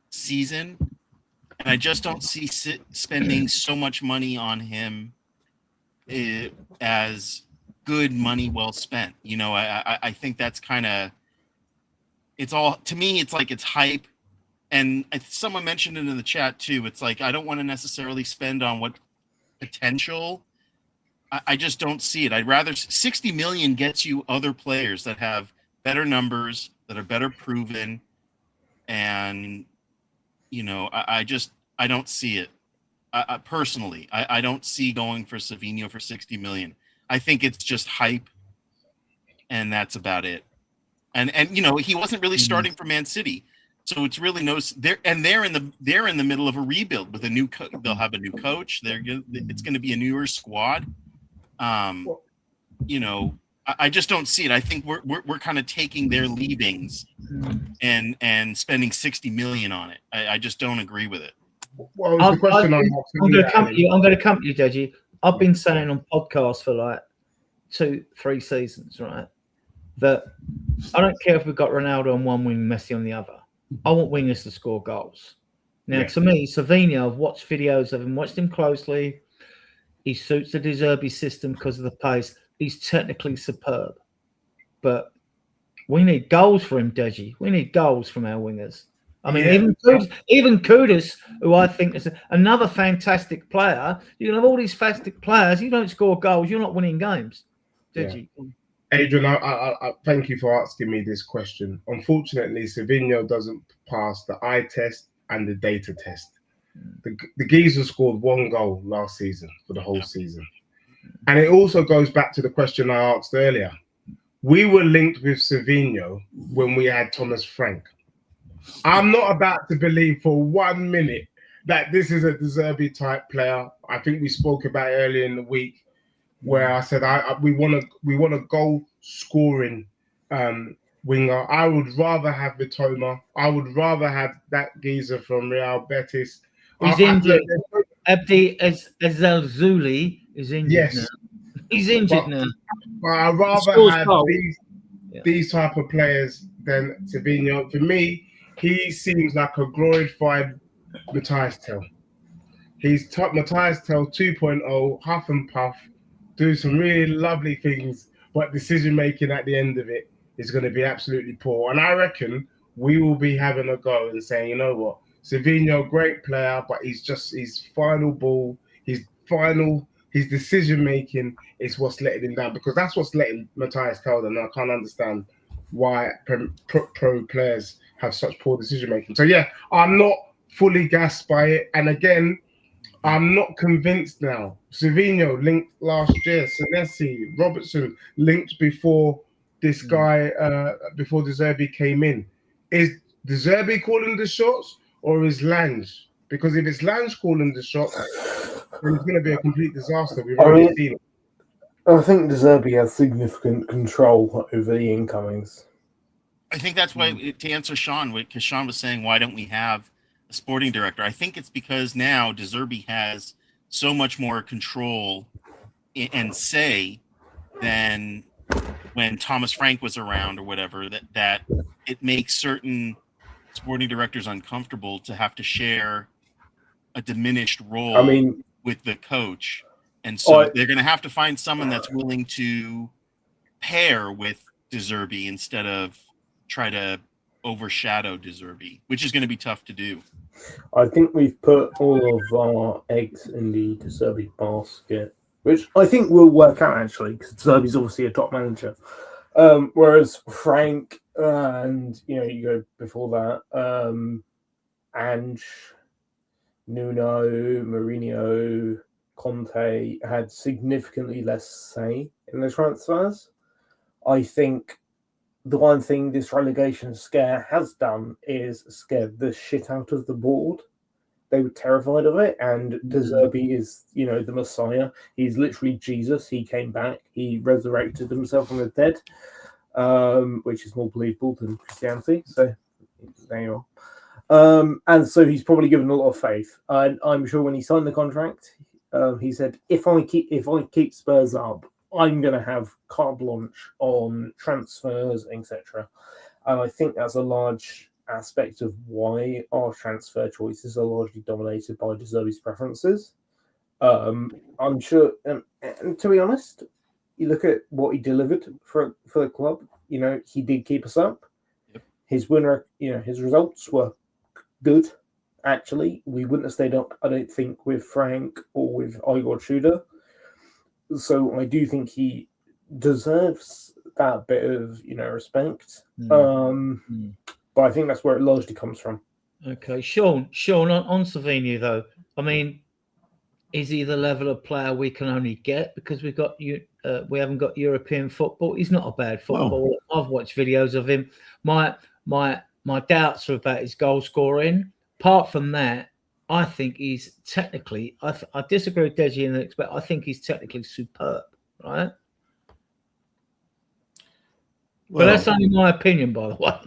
season. And I just don't see spending so much money on him as good money well spent. You know, I think that's kind of, it's all, to me, it's like it's hype. And someone mentioned it in the chat too. It's like, I don't want to necessarily spend on what potential. I just don't see it. I'd rather 60 million gets you other players that have better numbers, that are better proven. And, you know, I don't see it. Personally, I don't see going for Savino for 60 million. I think it's just hype, and that's about it. And you know, he wasn't really starting for Man City, so it's really they're in the middle of a rebuild with a new they'll have a new coach. It's going to be a newer squad. You know, I just don't see it. I think we're kind of taking their leavings and spending 60 million on it. I just don't agree with it. Well, the question I'm going to come to you. I'm going to come to you, Deji. I've been saying on podcasts for like 2-3 seasons, right, that I don't care if we've got Ronaldo on one wing, Messi on the other. I want wingers to score goals. Now, to me, Savino, I've watched videos of him, watched him closely. He suits the De Zerbi system because of the pace. He's technically superb. But we need goals for him, Deji. We need goals from our wingers. I mean, even Kudus, who I think is another fantastic player. You can have all these fantastic players. You don't score goals, you're not winning games. Deji. Yeah. Adrian, I thank you for asking me this question. Unfortunately, Savino doesn't pass the eye test and the data test. The geezer scored 1 goal last season for the whole season. And it also goes back to the question I asked earlier. We were linked with Savino when we had Thomas Frank. I'm not about to believe for 1 minute that this is a De Zerbi type player. I think we spoke about earlier in the week where I said we want a goal scoring winger. I would rather have Vitoma. I would rather have that geezer from Real Betis. He's injured. Abdi Ezzalzouli is injured. Yes. Now. He's injured now. But I'd rather have these type of players than Savino. For me, he seems like a glorified Matthias Tell. He's Matthias Tell 2.0, huff and puff, do some really lovely things, but decision making at the end of it is going to be absolutely poor. And I reckon we will be having a go and saying, you know what, Savino, great player, but his final ball, his decision making is what's letting him down, because that's what's letting Matthias Tell down. I can't understand why pro players have such poor decision making. So yeah, I'm not fully gassed by it. And again, I'm not convinced now. Savino linked last year, Senesi, Robertson linked before this guy, before De Zerbi came in. Is De Zerbi calling the shots or is Lange? Because if it's Lange calling the shots, then it's going to be a complete disaster. We've already seen it. I think De Zerbi has significant control over the incomings. I think that's why, to answer Sean, because Sean was saying, why don't we have a sporting director. I think it's because now De Zerbi has so much more control and say than when Thomas Frank was around or whatever, that it makes certain sporting directors uncomfortable to have to share a diminished role I mean, with the coach. And so I- they're going to have to find someone that's willing to pair with De Zerbi instead of try to overshadow De Zerbi, which is going to be tough to do. I think we've put all of our eggs in the De Zerbi basket, which I think will work out actually, because De Zerbi's obviously a top manager. Whereas Frank and you go before that, Ange, Nuno, Mourinho, Conte had significantly less say in the transfers. I think the one thing this relegation scare has done is scared the shit out of the board. They were terrified of it, and De Zerbi is, the Messiah. He's literally Jesus. He came back. He resurrected himself from the dead, which is more believable than Christianity. So there you are. And so he's probably given a lot of faith. And I'm sure when he signed the contract, he said, "If I keep Spurs up, I'm going to have carte blanche on transfers, etc." And I think that's a large aspect of why our transfer choices are largely dominated by De Zerbi's preferences. I'm sure, and to be honest, you look at what he delivered for the club. He did keep us up. Yep. His winner, his results were good. Actually, we wouldn't have stayed up, I don't think, with Frank or with Igor Tudor. So I do think he deserves that bit of respect. But I think that's where it largely comes from. Okay, Sean on Savigny though. I mean, is he the level of player we can only get because we haven't got European football? He's not a bad footballer. I've watched videos of him. My doubts are about his goal scoring. Apart from that, I think he's technically. I disagree with Deji in that, but I think he's technically superb, right? But that's only my opinion, by the way.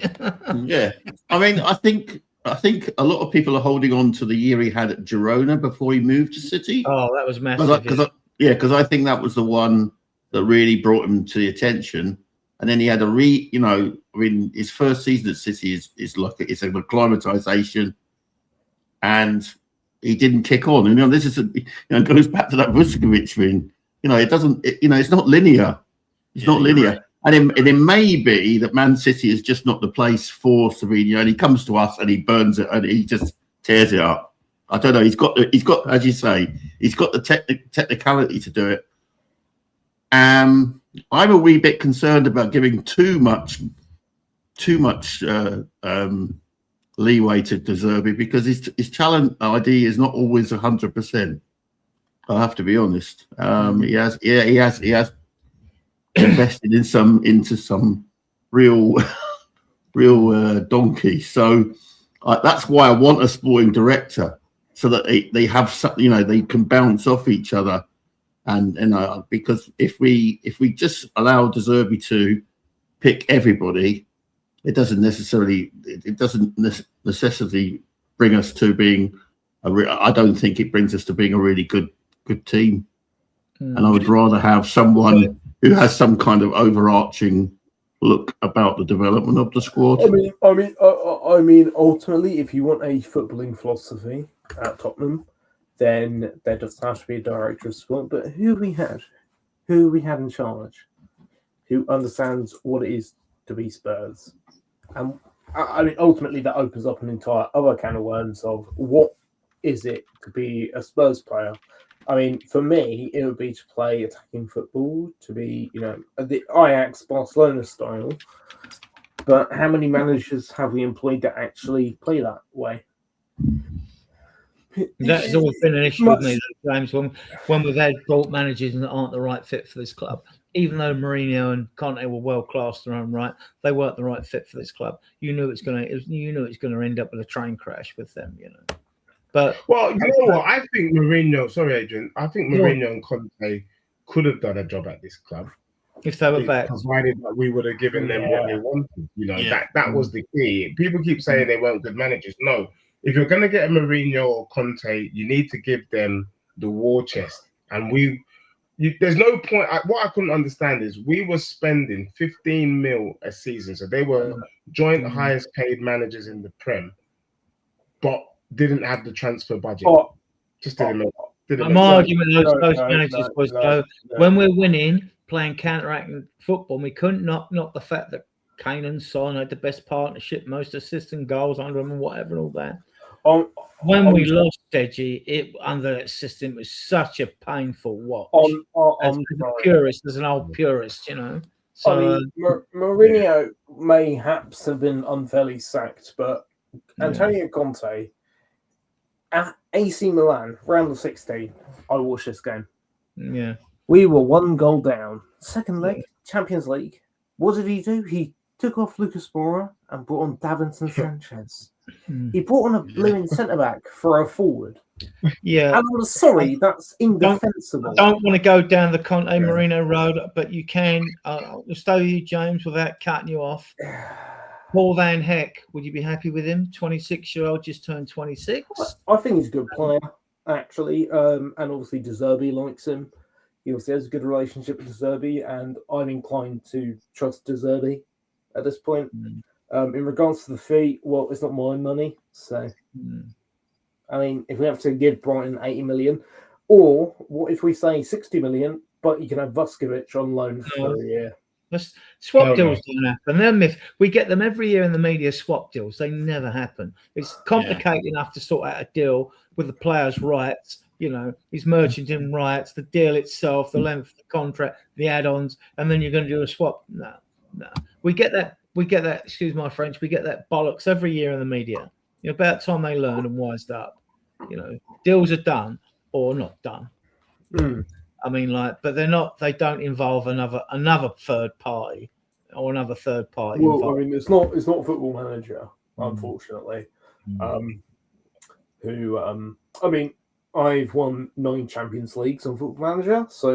Yeah, I mean, I think a lot of people are holding on to the year he had at Girona before he moved to City. Oh, that was massive. Because I think that was the one that really brought him to the attention. And then he had his first season at City is like it's a acclimatization, and he didn't kick on. And this is goes back to that Vuskovic thing. It's not linear. It's not linear. Right. And it may be that Man City is just not the place for Savigny, and he comes to us and he burns it and he just tears it up. I don't know. He's got, as you say, he's got the technicality to do it. I'm a wee bit concerned about giving too much leeway to De Zerbi because his talent ID is not always 100%. I have to be honest. He has invested into some real donkey. So that's why I want a sporting director, so that they have something, they can bounce off each other. And because if we just allow De Zerbi to pick everybody, it doesn't necessarily bring us to being I don't think it brings us to being a really good team. And I would rather have someone who has some kind of overarching look about the development of the squad. I mean, ultimately, if you want a footballing philosophy at Tottenham, then there doesn't have to be a director of sport. But who we had in charge, who understands what it is to be Spurs, and ultimately that opens up an entire other can of worms of what is it to be a Spurs player. I mean, for me, it would be to play attacking football, to be, the Ajax Barcelona style. But how many managers have we employed that actually play that way? That's always been an issue with me, James, when we've had brought managers that aren't the right fit for this club. Even though Mourinho and Conte were world class in their own right, they weren't the right fit for this club. You knew it's going to end up with a train crash with them, But you know what? I think Mourinho. Sorry, Adrian. I think Mourinho and Conte could have done a job at this club if they were back, provided that we would have given them what they wanted. That was the key. People keep saying they weren't good managers. No, if you're going to get a Mourinho or Conte, you need to give them the war chest. And there's no point. What I couldn't understand is we were spending 15 mil a season. So they were joint highest paid managers in the Prem, but didn't have the transfer budget. Just didn't make my argument those managers was when we're winning, playing counter-attacking football, we couldn't knock the fact that Kane and Son had the best partnership, most assists and goals under them and whatever and all that. When we lost Deji, it under that system was such a painful watch. As an old purist, you know. So, I mean, Mourinho mayhaps have been unfairly sacked, but Antonio Conte at AC Milan, round of 16, I watched this game. Yeah. We were 1 goal down. Second leg, Champions League. What did he do? He took off Lucas Moura and brought on Davinson Sanchez. He brought on a blooming centre-back for a forward. Yeah. And I'm sorry, that's indefensible. I don't want to go down the Conte Mourinho road, but you can. I'll stay with you, James, without cutting you off. Paul Van Heck, would you be happy with him? 26-year-old, just turned 26. I think he's a good player, actually. And obviously, De Zerbi likes him. He obviously has a good relationship with De Zerbi, and I'm inclined to trust De Zerbi at this point. In regards to the fee, well, it's not my money. So, I mean, if we have to give Brighton 80 million, or what if we say 60 million, but you can have Vuskovic on loan for a year? Swap deals don't happen. They're myth. We get them every year in the media, swap deals. They never happen. It's complicated enough to sort out a deal with the players' rights, you know, his merchandising rights, the deal itself, the length of the contract, the add-ons, and then you're going to do a swap. No. We get that, excuse my French, we get that bollocks every year in the media. You know, about time they learned and wised up. You know, deals are done or not done. I mean, but they're not. They don't involve another third party or another third party. Well, involved. I mean, it's not Football Manager, unfortunately. I mean, I've won 9 Champions Leagues on Football Manager, so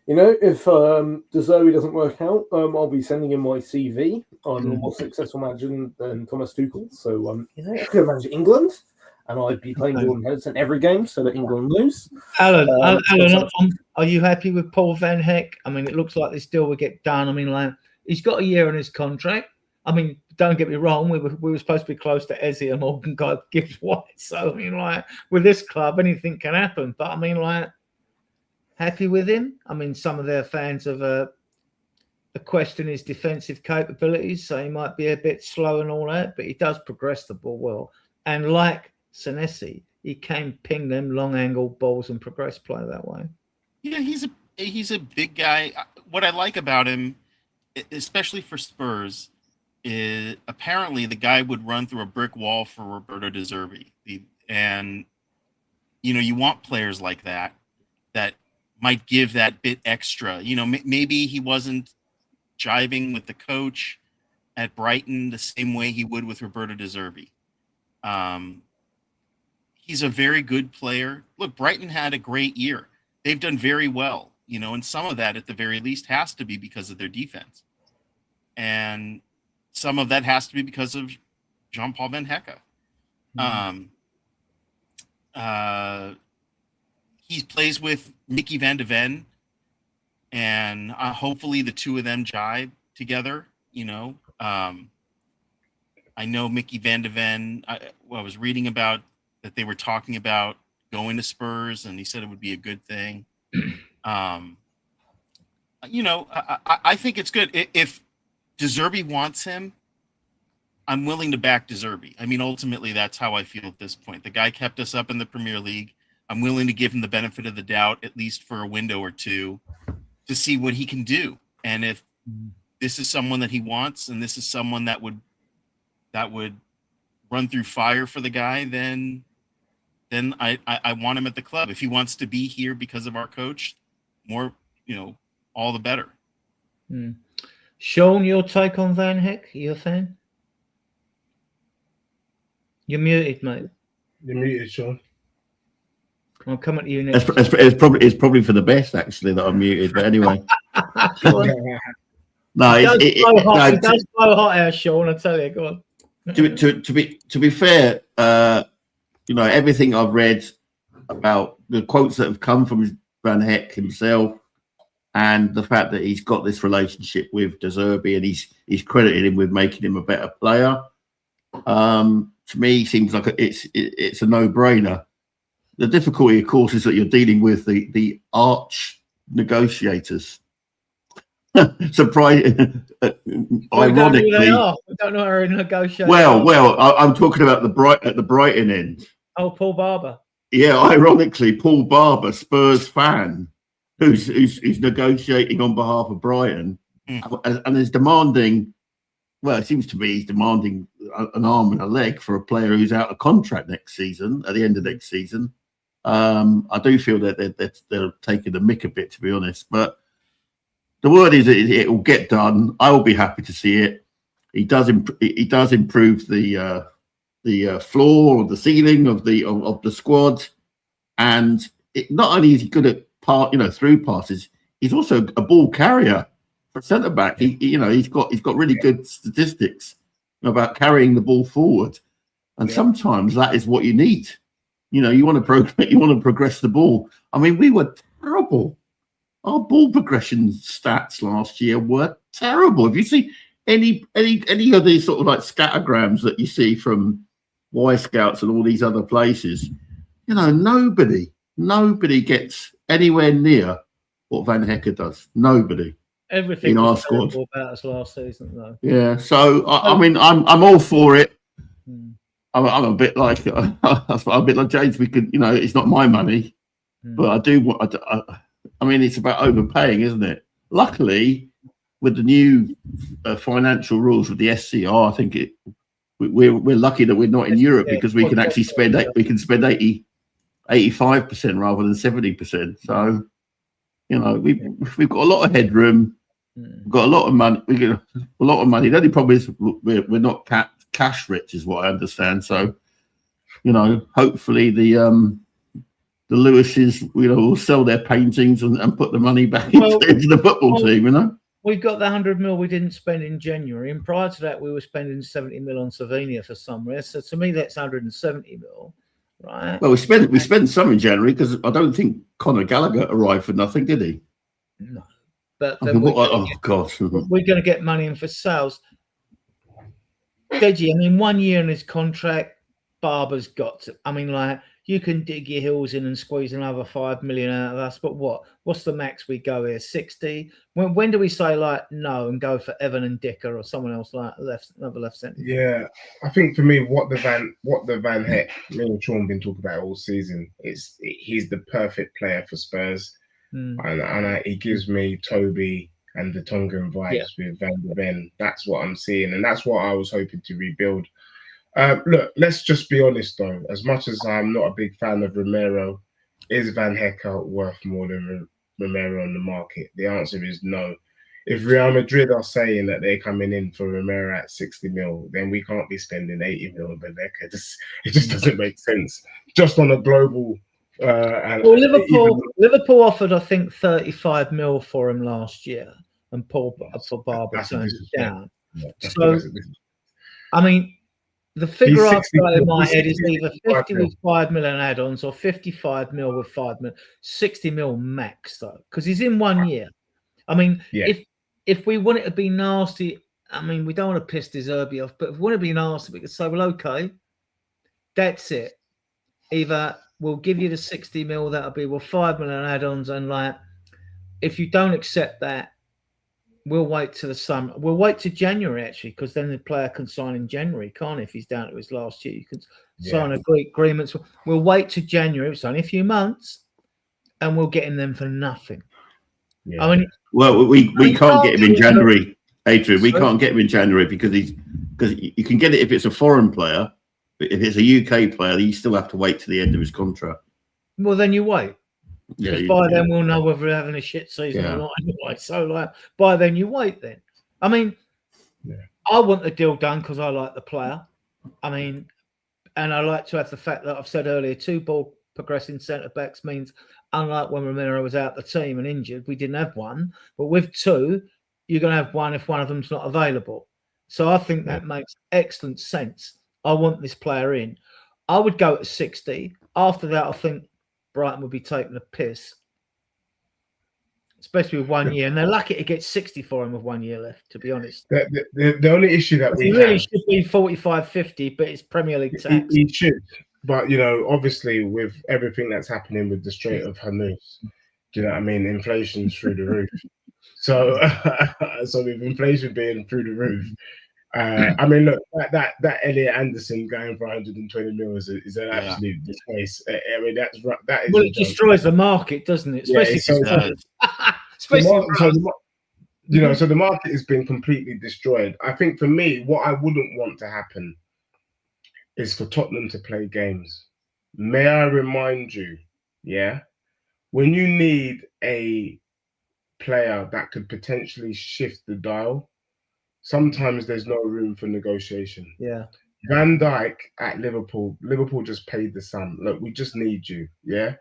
you know, if De Zerbi doesn't work out, I'll be sending him my CV. I'm a more successful manager than Thomas Tuchel, so you know, I could manage England. And I'd be playing Jordan Henderson every game so that England lose. Alan, are you happy with Paul Van Heck? I mean, it looks like this deal will get done. I mean, he's got a year on his contract. I mean, don't get me wrong. We were supposed to be close to Ezzy and Morgan Gibbs White. So, I mean, with this club, anything can happen. But, I mean, happy with him? I mean, some of their fans have question his defensive capabilities. So, he might be a bit slow and all that. But he does progress the ball well. And like Senesi, he can ping them long angle balls and progress play that way. Yeah, he's a big guy. What I like about him, especially for Spurs, is apparently the guy would run through a brick wall for Roberto De Zerbi. And you know, you want players like that might give that bit extra. You know, maybe he wasn't jiving with the coach at Brighton the same way he would with Roberto De Zerbi. He's a very good player. Look, Brighton had a great year. They've done very well, you know, and some of that at the very least has to be because of their defense. And some of that has to be because of Jean-Paul Van Hecke. He plays with Mickey van de Ven, and hopefully the two of them jive together, you know. I know Mickey van de Ven, I was reading about that they were talking about going to Spurs, and he said it would be a good thing. You know, I think it's good. If De Zerbi wants him, I'm willing to back De Zerbi. I mean, ultimately, that's how I feel at this point. The guy kept us up in the Premier League. I'm willing to give him the benefit of the doubt, at least for a window or two, to see what he can do. And if this is someone that he wants, and this is someone that would run through fire for the guy, then I want him at the club. If he wants to be here because of our coach, more, you know, all the better. Sean, your take on Van Heck? You a fan? You're muted, mate. You're muted, Sean. I'm coming to you next. It's probably for the best, actually, that I'm muted. But anyway, it does blow hot out, Sean. I tell you, go on. To be fair, you know, everything I've read about the quotes that have come from Van Heck himself, and the fact that he's got this relationship with De Zerbi and he's credited him with making him a better player. To me, seems like it's a no-brainer. The difficulty, of course, is that you're dealing with the arch negotiators. Surprise! Ironically, we don't know how to negotiate. Well, I'm talking about the Brighton end. Oh, Paul Barber. Yeah, ironically, Paul Barber, Spurs fan, who's negotiating on behalf of Brighton, and is demanding. Well, it seems to me he's demanding an arm and a leg for a player who's out of contract next season, at the end of next season. I do feel that they're taking the mick a bit, to be honest. But the word is it will get done. I will be happy to see it. He does improve the floor or the ceiling of the squad, and not only is he good at through passes, he's also a ball carrier for centre back. He's got really good statistics about carrying the ball forward, and sometimes that is what you need. You want to progress the ball. I mean, we were terrible. Our ball progression stats last year were terrible. If you see any of these sort of like scattergrams that you see from Y Scouts and all these other places, nobody gets anywhere near what Van Hecker does. Nobody. Everything in our squad about us last season, though. Yeah, so I mean, I'm all for it. I'm a bit like James. We could, it's not my money, but I do. I mean, it's about overpaying, isn't it? Luckily, with the new financial rules with the SCR, I think we're lucky that we're not in Europe because we can actually spend 85% rather than 70%. So, we've got a lot of headroom. We've got a lot of money. We get a lot of money. The only problem is we're not cash rich, is what I understand. So, hopefully the Lewises, will sell their paintings and put the money back into the football team. We've got the 100 mil we didn't spend in January, and prior to that, we were spending 70 mil on Slovenia for somewhere. So to me, that's 170 mil, right? Well, we spent some in January because I don't think Conor Gallagher arrived for nothing, did he? No. But then we're going to get money in for sales. Deji, I mean, 1 year in his contract, Barber's got to. I mean, like, you can dig your heels in and squeeze another 5 million out of us, but what's the max we go here? 60? When do we say like no and go for Evan and Dicker or someone else like another left centre? Yeah, I think for me, what the Van Heck, me and Sean been talking about all season, he's the perfect player for Spurs, and he gives me Toby and the Tongan vibes with Van der Ven. That's what I'm seeing, and that's what I was hoping to rebuild. Look, let's just be honest though. As much as I'm not a big fan of Romero, is Van Hecker worth more than Romero on the market? The answer is no. If Real Madrid are saying that they're coming in for Romero at 60 mil, then we can't be spending 80 mil on Van Hecker. It just doesn't make sense. Just on a global. Liverpool offered, I think, 35 mil for him last year, and Paul for Barber turned it down. Yeah, I mean. The figure I've got in my head is either 50 with 5 million add-ons or 55 mil with 5 mil, 60 mil max though, because he's in 1 year. I mean, if we want it to be nasty, I mean, we don't want to piss De Zerbi off, but if we want to be nasty, we could say, well, okay, that's it. Either we'll give you the 60 mil, that'll be 5 million add-ons, and like, if you don't accept that, we'll wait to the summer. We'll wait to January, actually, because then the player can sign in January, can't he? If he's down to his last year, you can sign agreements. We'll wait to January. It's only a few months, and we'll get him them for nothing. Yeah. I mean, well, we can't get him in January, Adrian. We can't get him in January because you can get it if it's a foreign player, but if it's a UK player, you still have to wait to the end of his contract. Well, then you wait. Yeah, by then we'll know whether we're having a shit season or not anyway. So like by then you wait then. I mean, I want the deal done because I like the player. I mean, and I like to have the fact that I've said earlier, 2 ball progressing centre backs means, unlike when Romero was out the team and injured, we didn't have one. But with 2, you're going to have one if one of them's not available. So I think that makes excellent sense. I want this player in. I would go at 60. After that, I think Brighton would be taking a piss, especially with 1 year. And they're lucky to get 60 for him with 1 year left, to be honest. The only issue that we really have, should be 45, 50, but it's Premier League tax. He should. But, you know, obviously with everything that's happening with the Strait of Hormuz, do you know what I mean? Inflation's through the roof. So, so with inflation being through the roof, I mean, look, that Elliot Anderson going for 120 mil is an absolute disgrace. I mean, that is. Well, it destroys the market, doesn't it? Especially, so the market has been completely destroyed. I think for me, what I wouldn't want to happen is for Tottenham to play games. May I remind you, when you need a player that could potentially shift the dial, sometimes there's no room for negotiation. Yeah. Van Dijk at Liverpool just paid the sum. Look, we just need you. Yeah.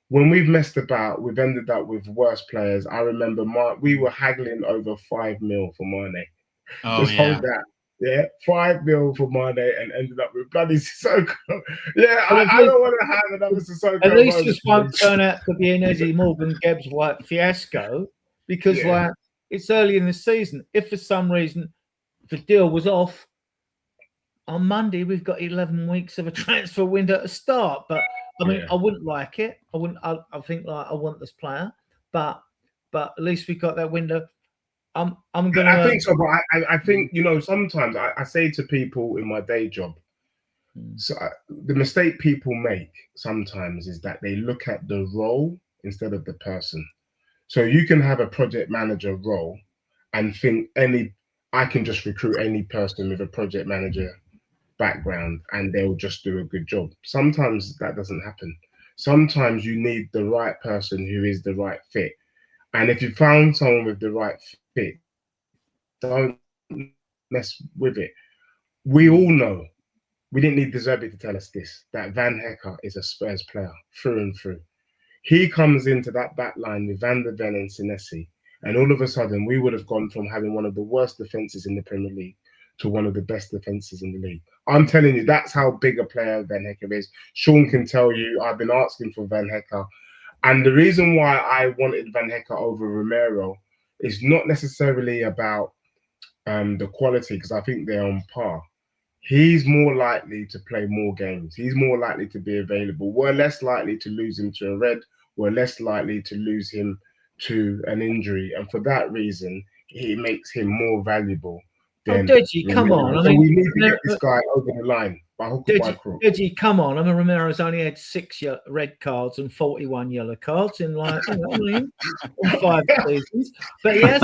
When we've messed about, we've ended up with worse players. I remember we were haggling over 5 mil for Mane. Oh, just hold that. Yeah, 5 mil for Mane and ended up with bloody Sissoko. Yeah, I don't want to have another Sissoko. At least this won't turn out to be an Eddie Morgan Gibbs White fiasco, because like it's early in the season. If for some reason the deal was off, on Monday we've got 11 weeks of a transfer window to start. But I mean, I wouldn't like it. I wouldn't. I think like I want this player, but at least we got that window. I'm gonna. I think so, but I think, you know, sometimes I say to people in my day job, so the mistake people make sometimes is that they look at the role instead of the person. So you can have a project manager role and think I can just recruit any person with a project manager background and they'll just do a good job. Sometimes that doesn't happen. Sometimes you need the right person who is the right fit. And if you found someone with the right fit, don't mess with it. We all know, we didn't need De Zerbi to tell us this, that Van Hecke is a Spurs player through and through. He comes into that back line with Van der Ven and Senesi, and all of a sudden we would have gone from having one of the worst defences in the Premier League to one of the best defences in the league. I'm telling you, that's how big a player Van Hecke is. Sean can tell you, I've been asking for Van Hecke. And the reason why I wanted Van Hecke over Romero is not necessarily about the quality, because I think they're on par. He's more likely to play more games. He's more likely to be available. We're less likely to lose him to a red. We're less likely to lose him to an injury. And for that reason, it makes him more valuable. Deji, come on. I mean, we need to get this guy over the line. Deji, come on. I mean, Romero's only had 6 red cards and 41 yellow cards in, like, you know what I mean, in 5 seasons. But he has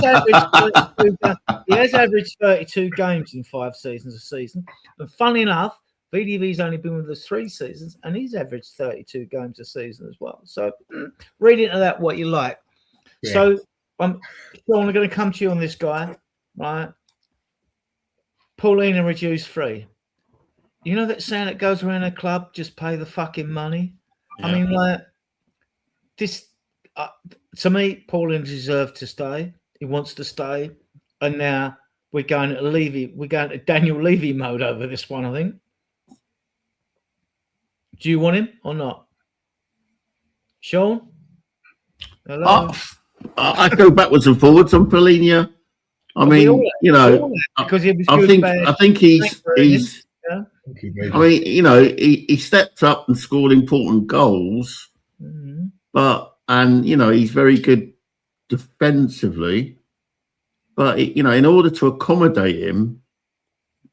averaged 32 games in 5 seasons a season. And funny enough, VDV's only been with us 3 seasons, and he's averaged 32 games a season as well. So read into that what you like. Yeah. So Sean, I'm going to come to you on this guy, right? Paulina reduced free. You know that saying that goes around a club, just pay the fucking money? Yeah. I mean, like, this, to me, Paulina deserved to stay. He wants to stay. And now we're going to Levy. We're going to Daniel Levy mode over this one, I think. Do you want him or not? Sean? Hello? I go backwards and forwards on Paulina. I mean, you know, because he was I think he's yeah. I mean, you know, he stepped up and scored important goals, and you know, he's very good defensively. But you know, in order to accommodate him,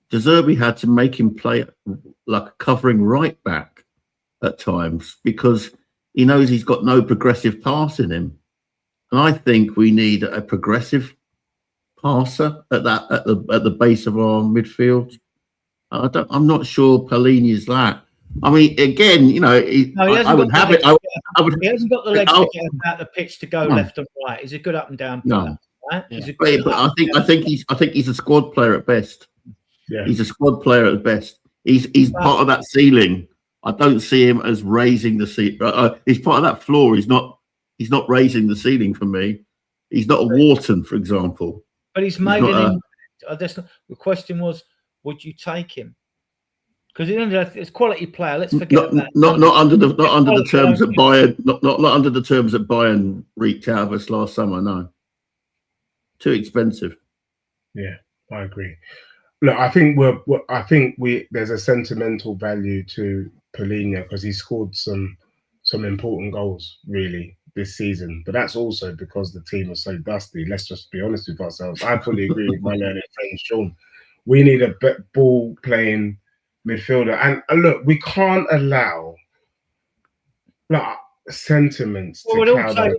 De Zerbi had to make him play like a covering right back at times, because he knows he's got no progressive pass in him, and I think we need a progressive passer at the base of our midfield. I'm not sure Paulina is that. I mean, again, you know, I would have it. He hasn't got the legs to get about the pitch to go left and right. He's a good up and down player. Right? Yeah. But I think he's a squad player at best. Yeah. He's a squad player at best. He's part of that ceiling. I don't see him as raising the ceiling. He's part of that floor. He's not raising the ceiling for me. He's not a Wharton, for example. But he's made an impact. The question was, would you take him? Because it's quality player. Let's forget about not under the terms that Bayern not under the terms that Bayern reeked out of us last summer. No, too expensive. Yeah, I agree. Look, I think there's a sentimental value to Paulinho because he scored some important goals really this season, but that's also because the team was so dusty. Let's just be honest with ourselves. I fully agree with my learned friend Sean. We need a ball playing midfielder, and look, we can't allow sentiments to cloud our.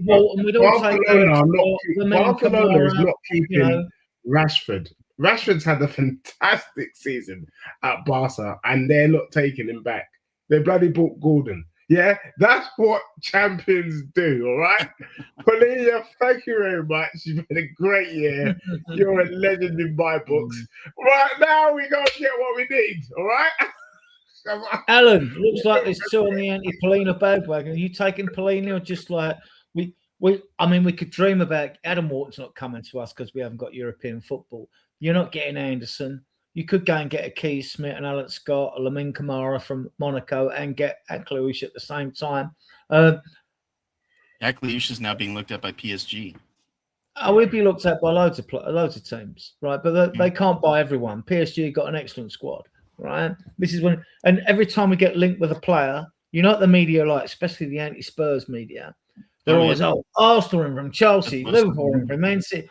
Barcelona is not keeping Rashford. Rashford's had a fantastic season at Barca, and they're not taking him back. They bloody bought Gordon. Yeah, that's what champions do, all right? Paulinho, thank you very much. You've had a great year. You're a legend in my books. Right now, we got to get what we need, all right? Alan, looks like there's two on the anti-Paulinho bandwagon. Are you taking Paulinho just like we could dream about Adam Wharton's not coming to us because we haven't got European football. You're not getting Anderson. You could go and get a Keith Smith and Alex Scott, a Lamine Kamara from Monaco, and get Akliouche at the same time. Akliouche is now being looked at by PSG. We'd be looked at by loads of teams, right? But they can't buy everyone. PSG got an excellent squad, right? This is when, and every time we get linked with a player, you know what the media like, especially the anti-Spurs media. They're always, Arsenal in from Chelsea, Liverpool in from Man City.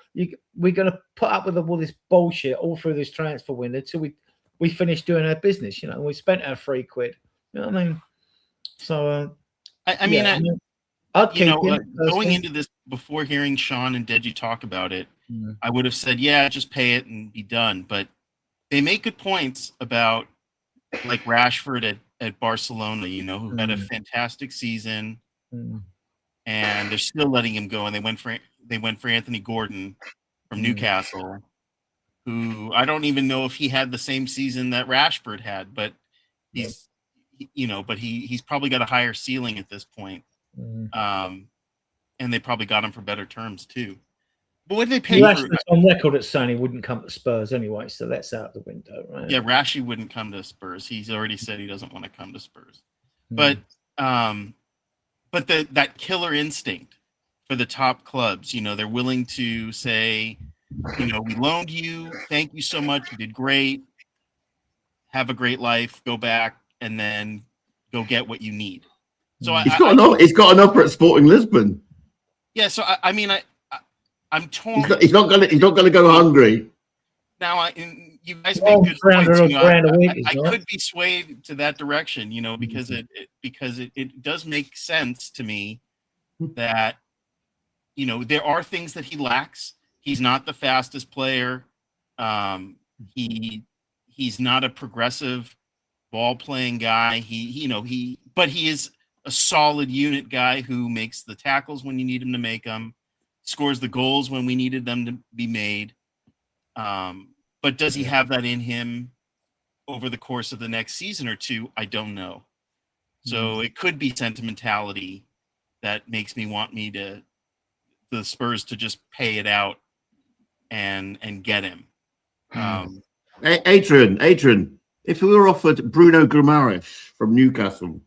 We're going to put up with all this bullshit all through this transfer window until we finish doing our business. You know, we spent our £3. You know what I mean? So, I'd keep going into this before hearing Sean and Deji talk about it, I would have said, yeah, just pay it and be done. But they make good points about like Rashford at Barcelona, who had a fantastic season. And they're still letting him go, and they went for Anthony Gordon from Newcastle, who I don't even know if he had the same season that Rashford had, but he's probably got a higher ceiling at this point. And they probably got him for better terms too. But what did they pay for? On record at saying he wouldn't come to Spurs anyway, so that's out the window, right? Yeah, Rashi wouldn't come to Spurs. He's already said he doesn't want to come to Spurs. But that killer instinct for the top clubs, they're willing to say, we loaned you. Thank you so much. You did great. Have a great life. Go back and then go get what you need. So he's got an offer at Sporting Lisbon. Yeah. So I'm torn. He's not going to go hungry. Now you guys make good points. I could be swayed to that direction, because it does make sense to me that, there are things that he lacks. He's not the fastest player. He's not a progressive ball playing guy. But he is a solid unit guy who makes the tackles when you need him to make them, scores the goals when we needed them to be made. But does he have that in him over the course of the next season or two? I don't know. So it could be sentimentality that makes me want the Spurs to just pay it out and get him. Adrian, if we were offered Bruno Guimaraes from Newcastle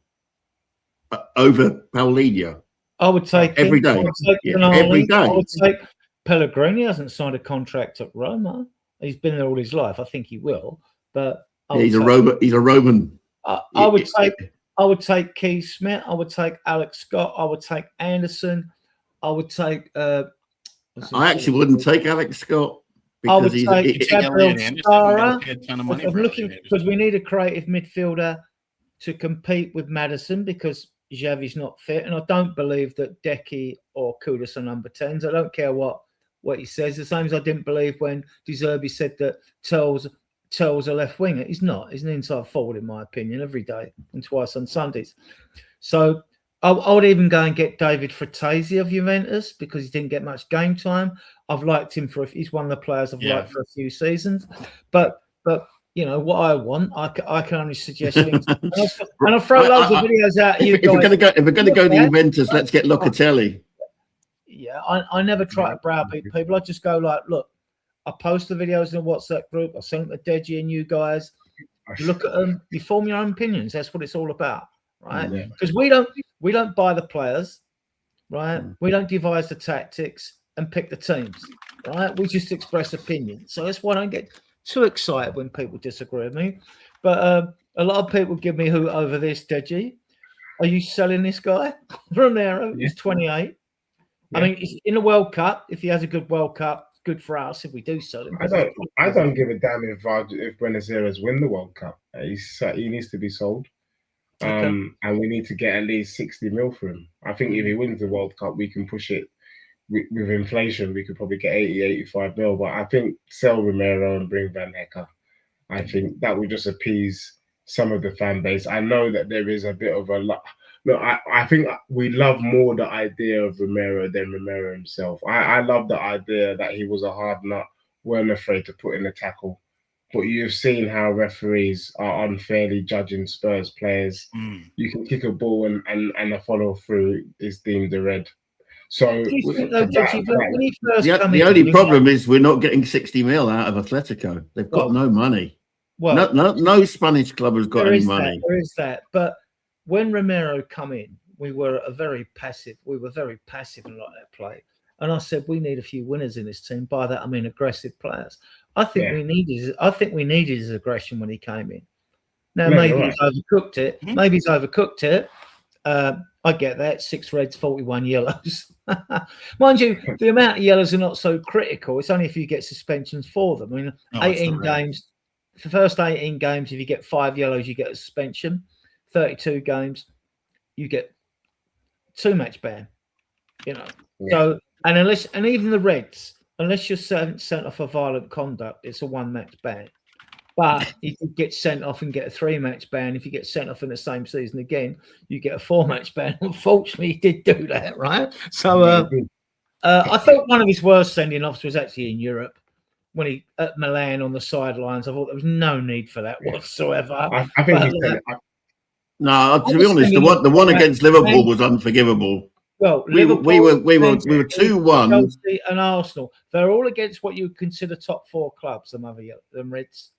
over Paulinho, I would take every day. Every day. I would take Pellegrini. Hasn't signed a contract at Roma. He's been there all his life. I think he will, but he's a Roman. I would take Keith Smith. I would take Alex Scott. I would take Anderson. I would take. I actually wouldn't take Alex Scott because he's Gabriel Sara. I'm looking because we need a creative midfielder to compete with Maddison because Xavi's not fit, and I don't believe that Decky or Kudus are number 10s. I don't care what he says. The same as I didn't believe when De Zerbi said that Tell's a left winger. He's not. He's an inside forward, in my opinion, every day and twice on Sundays. So I would even go and get David Fratesi of Juventus because he didn't get much game time. I've liked him he's one of the players I've liked for a few seasons. But what I want, I can only suggest things. And I'll throw loads of videos out. If we're going to go to Juventus, let's get Locatelli. Yeah, I never try to browbeat people. I just go like, look, I post the videos in the WhatsApp group. I send them to Deji and you guys. Look at them. You form your own opinions. That's what it's all about, right? Because we don't buy the players, right? We don't devise the tactics and pick the teams, right? We just express opinions. So that's why I don't get too excited when people disagree with me. But a lot of people give me hoot over this, Deji. Are you selling this guy? Romero is 28. I mean, in the World Cup, if he has a good World Cup, good for us if we do sell him. I don't give a damn if Buenos Aires win the World Cup. He needs to be sold. And we need to get at least 60 mil for him. I think if he wins the World Cup, we can push it with inflation. We could probably get 80, 85 mil. But I think sell Romero and bring Van Hecke. I think that would just appease some of the fan base. I know that there is a bit of a lot. Look, I think we love more the idea of Romero than Romero himself. I love the idea that he was a hard nut, weren't afraid to put in a tackle. But you've seen how referees are unfairly judging Spurs players. You can kick a ball and a follow through is deemed a red. So the only problem is we're not getting 60 mil out of Atletico. They've got no money. Well, no Spanish club has got any money. There is that. But when Romero come in, we were very passive in like that play. And I said we need a few winners in this team. By that I mean aggressive players. I think we needed his aggression when he came in. Now maybe he's overcooked it. Maybe he's overcooked it. I get that. 6 reds, 41 yellows. Mind you, the amount of yellows are not so critical. It's only if you get suspensions for them. I mean, 18 games. For the first 18 games, if you get 5 yellows, you get a suspension. 32 games, you get 2 match ban. You know. So and even the reds, unless you're sent off for violent conduct, it's a 1 match ban. But if you get sent off and get a 3 match ban, if you get sent off in the same season again, you get a 4 match ban. Unfortunately, he did do that, right? So I thought one of his worst sending offs was actually in Europe when he at Milan on the sidelines. I thought there was no need for that whatsoever. I think he said it. No, to be honest, the one against Liverpool was unforgivable. Well, we were 2-1. Chelsea and Arsenal. They're all against what you consider top 4 clubs. Them Reds.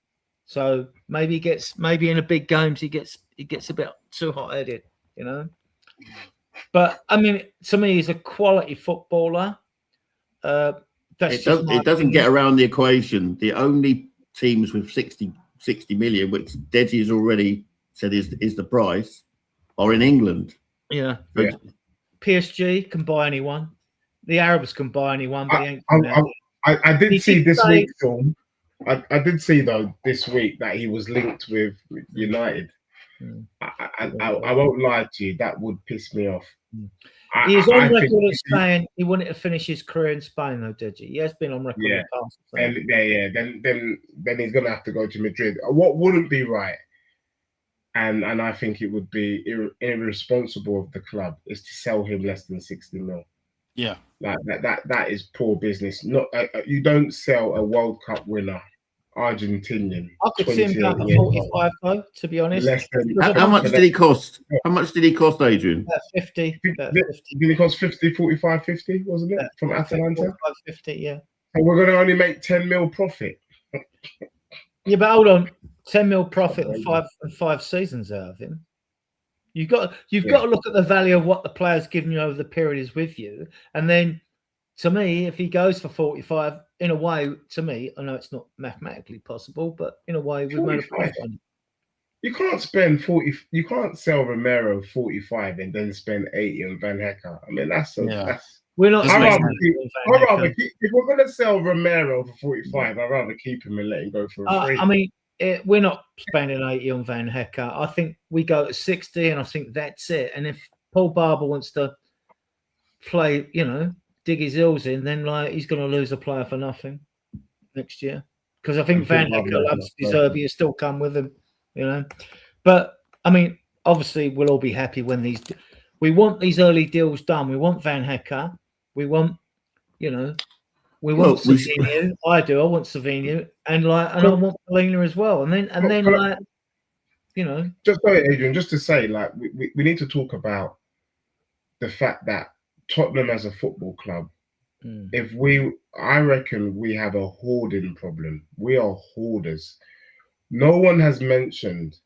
So maybe in a big games he gets a bit too hot-headed, you know. But I mean, to me, he's a quality footballer. It doesn't get around the equation. The only teams with 60 million, which Deji has already said is the price, are in England. Yeah. PSG can buy anyone. The Arabs can buy anyone, but I did see this week, Sean. I did see though this week that he was linked with United. I won't lie to you, that would piss me off. He's on record as saying he wanted to finish his career in Spain, though, did he? He has been on record. Yeah, then he's gonna have to go to Madrid. What wouldn't be right, and I think it would be irresponsible of the club, is to sell him less than 60 mil. Yeah, like that is poor business. Not you don't sell a World Cup winner, Argentinian. I could see him going for 45 though, to be honest. How much did he cost? How much did he cost, Adrian? 50. Did he cost 50, 45, 50, wasn't it? From Atalanta? 45, 50, yeah. And we're going to only make 10 mil profit. Yeah, but hold on. 10 mil profit and 5 seasons out of him. You've got to look at the value of what the player's given you over the period is with you. And then, to me, if he goes for 45, in a way, to me, I know it's not mathematically possible, but in a way, we've made a profit on it. You can't spend 40. You can't sell Romero 45 and then spend 80 on Van Hecke. I mean, that's. We're not. I'd rather keep, if we're going to sell Romero for 45, I'd rather keep him and let him go for a free. I mean, we're not spending 80 on Van Hecke. I think we go to 60, and I think that's it. And if Paul Barber wants to play, dig his heels in, then he's going to lose a player for nothing next year. Because I think Van Hecke loves deserve. He'll still come with him, But I mean, obviously, we'll all be happy when we want these early deals done. We want Van Hecke. We want, we want Savinho. I do. I want Savinho, and I want Polina as well. And then, Just sorry, Adrian. Just to say, we need to talk about the fact that Tottenham as a football club I reckon we have a hoarding problem. We are hoarders. No one has mentioned,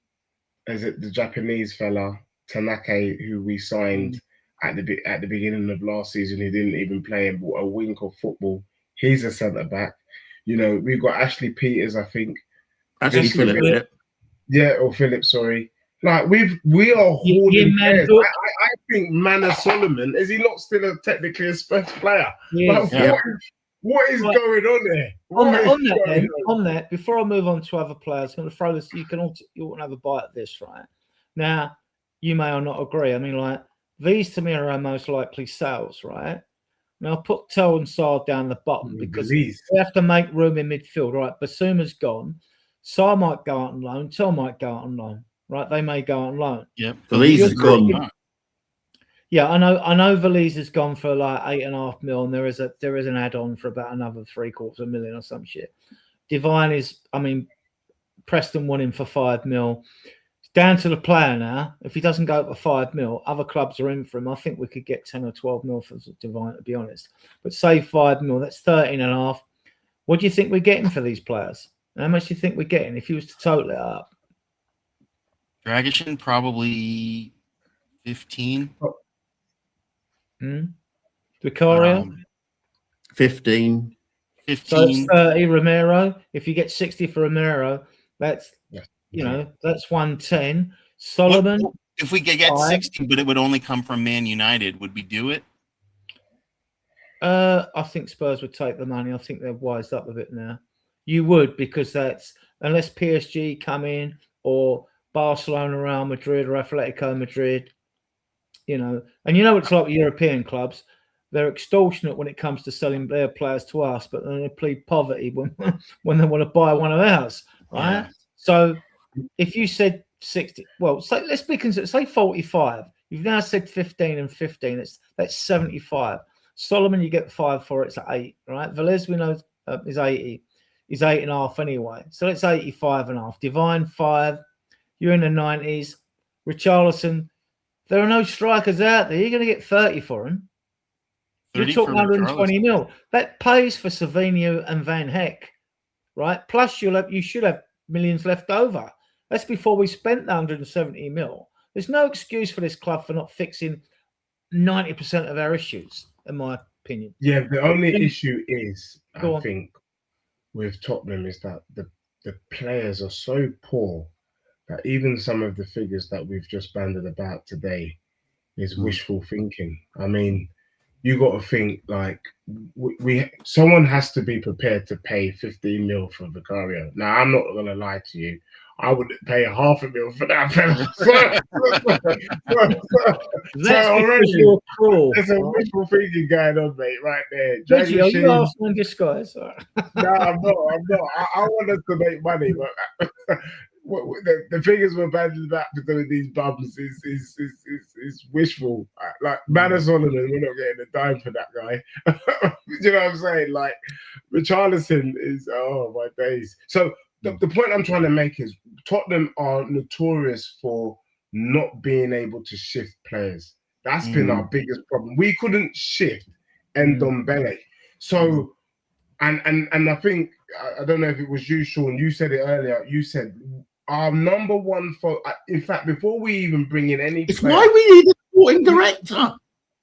is it the Japanese fella Tanaka, who we signed at the beginning of last season? He didn't even play a wink of football. He's a centre back. You know, we've got Ashley Peters, I think. Ashley Phillips, yeah, or Phillips, sorry. Like we are hoarding players. I think Manor Solomon, is he not still technically a Spurs player? Yes. Like, what is going on there? On that, before I move on to other players, I'm going to throw this. You want to have a bite at this, right? Now, you may or not agree. I mean, like, these to me are our most likely sales, right? Now, I'll put Tell and Saar down the bottom because we have to make room in midfield, right? Basuma's gone. Saar might go out on loan. Tell might go out on loan, right? They may go out on loan. Yep. Valiz is gone. Yeah, I know Valiz has gone for like 8.5 mil, and there is an add-on for about another 750,000 or some shit. Divine is, I mean, Preston won him for 5 mil. It's down to the player now. If he doesn't go for 5 mil, other clubs are in for him. I think we could get 10 or 12 mil for Divine, to be honest. But say 5 mil, that's 13.5. What do you think we're getting for these players? How much do you think we're getting if you was to total it up? Dragic probably 15. Vicario? 15. 15. So it's 30. Romero. If you get 60 for Romero, that's that's 110. Solomon. If we could get 60, but it would only come from Man United, would we do it? I think Spurs would take the money. I think they're wised up a bit now. You would, because that's unless PSG come in or Barcelona, Real Madrid, or Atletico Madrid. And you know what it's like with European clubs. They're extortionate when it comes to selling their players to us, but then they plead poverty when they want to buy one of ours, right? Yeah. So if you said 60, well, let's be considered, say 45. You've now said 15 and 15. That's 75. Solomon, you get 5 for it's at 8, right? Velez, we know, is 80. He's 8.5 anyway. So it's 85.5. Divine 5. You're in the 90s. Richarlison. There are no strikers out there. You're going to get 30 for him. You're talking 120 mil. That pays for Savinho and Van Heck, right? Plus, you should have millions left over. That's before we spent the 170 mil. There's no excuse for this club for not fixing 90% of our issues, in my opinion. Yeah, the only issue is, I think, with Tottenham is that the players are so poor that even some of the figures that we've just banded about today is wishful thinking. I mean, you got to think like someone has to be prepared to pay 15 mil for Vicario. Now, I'm not going to lie to you. I would pay 500,000 for that fella. That's already you're cruel. There's a wishful thinking going on, mate, right there. Reggie, are you Arsenal in disguise? No, I'm not. I want us to make money, but the figures we're banding about for some of these bums is wishful. Like Manor Solomon, we're not getting a dime for that guy. You know what I'm saying? Like Richarlison is, oh my days. So the point I'm trying to make is Tottenham are notorious for not being able to shift players. That's been our biggest problem. We couldn't shift Ndombele. So, and I think, I don't know if it was you, Sean, you said it earlier. You said our number one in fact, before we even bring in any it's player, why we need a sporting director.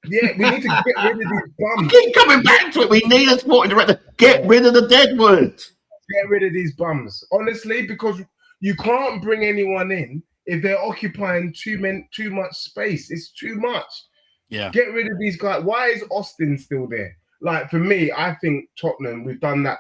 Yeah, we need to get rid of these bums. I keep coming back to it. We need a sporting director. Get rid of the deadwood. Get rid of these bums, honestly, because you can't bring anyone in if they're occupying too much space. It's too much. Yeah. Get rid of these guys. Why is Austin still there? Like, for me, I think Tottenham, we've done that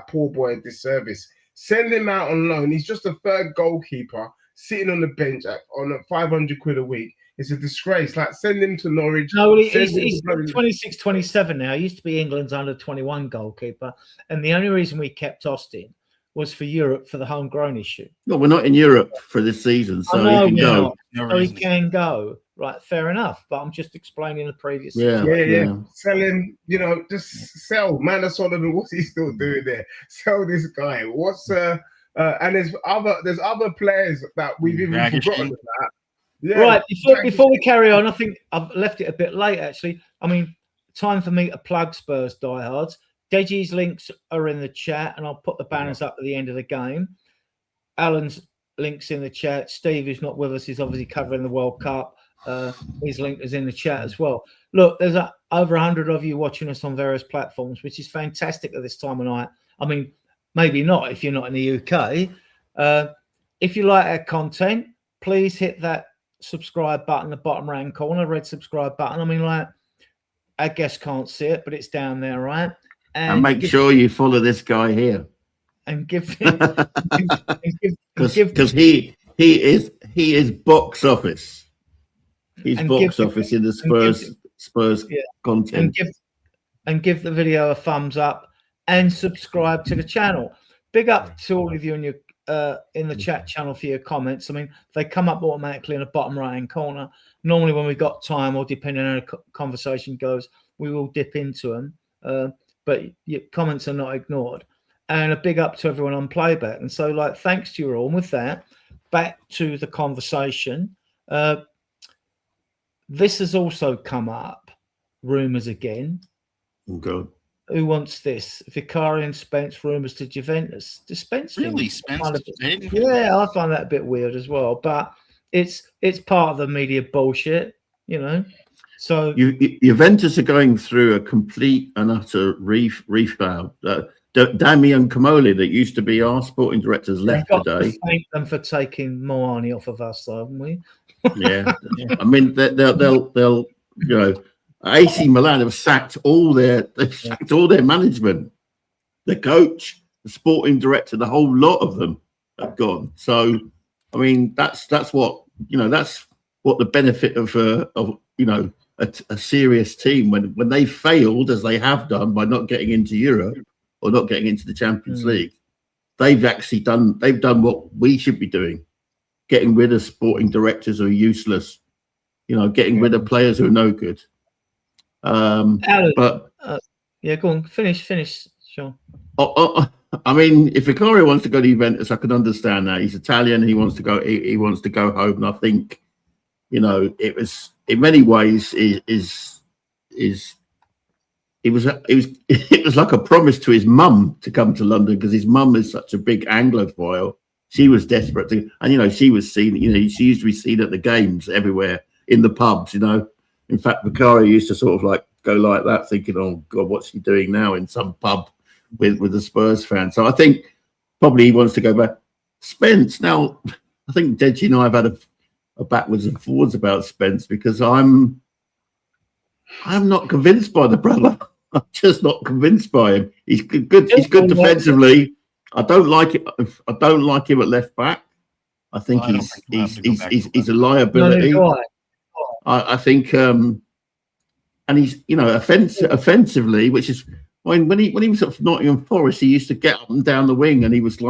poor boy a disservice. Send him out on loan. He's just a third goalkeeper sitting on the bench on 500 quid a week. It's a disgrace. Like, send him to Norwich. No, he's 26, 27 now. He used to be England's under 21 goalkeeper. And the only reason we kept Austin was for Europe for the homegrown issue. No, we're not in Europe for this season, so he can go. So he can go. Right, fair enough. But I'm just explaining the previous. Yeah. Sell him, just sell. Manor Solomon, what's he still doing there? Sell this guy. And there's other players that we've even forgotten about. Yeah. Right, before we carry on, I think I've left it a bit late, actually. I mean, time for me to plug Spurs diehards. Deji's links are in the chat, and I'll put the banners up at the end of the game. Alan's links in the chat. Steve, who's not with us, is obviously covering the World Cup. His link is in the chat as well. Look, there's over 100 of you watching us on various platforms, which is fantastic at this time of night. I mean, maybe not if you're not in the UK. If you like our content, please hit that subscribe button, the bottom right corner, red subscribe button. I mean, like, our guests can't see it, but it's down there, right? And make sure you follow this guy here. And give because he is box office. He's box office in the Spurs content. And give the video a thumbs up and subscribe to the channel. Big up to all of you in your in the chat channel for your comments. I mean, they come up automatically in the bottom right hand corner. Normally, when we've got time, or depending on how the conversation goes, we will dip into them. But your comments are not ignored. And a big up to everyone on playback. And so, like, thanks to you all. And with that, back to the conversation. This has also come up. Rumours again. Oh, God. Who wants this? Vicari and Spence rumours to Juventus. To Spence, really, Spence? Yeah, I find that a bit weird as well. But it's part of the media bullshit, you know. So Juventus are going through a complete and utter refurb. Damian Comoli, that used to be our sporting director, has left today. Thank them for taking Moani off of us, though, haven't we? Yeah, I mean they'll you know, AC Milan have sacked all their management, the coach, the sporting director, the whole lot of them have gone. So, I mean, that's what, you know, that's what the benefit of you know, a serious team when they failed, as they have done, by not getting into Europe or not getting into the Champions League. They've done what we should be doing, getting rid of sporting directors who are useless, you know, getting rid of players who are no good. Alan, go on, finish, Sean. I mean, if Vicario wants to go to Juventus, I can understand that. He's Italian. He wants to go. He wants to go home, and I think, you know, it was in many ways it was like a promise to his mum to come to London, because his mum is such a big Anglophile. She was desperate to, and you know, she was seen. You know, she used to be seen at the games everywhere, in the pubs. You know, in fact, Vicario used to sort of like go like that, thinking, "Oh God, what's he doing now in some pub with the Spurs fans?" So I think probably he wants to go back. Spence, now I think Deji and I have had a backwards and forwards about Spence, because I'm not convinced by the brother. I'm just not convinced by him. He's good. He's good defensively. I don't like it. I don't like him at left back. I think he's a liability. I think, and he's, you know, offensively, which is when he was at Nottingham Forest, he used to get up and down the wing, and he was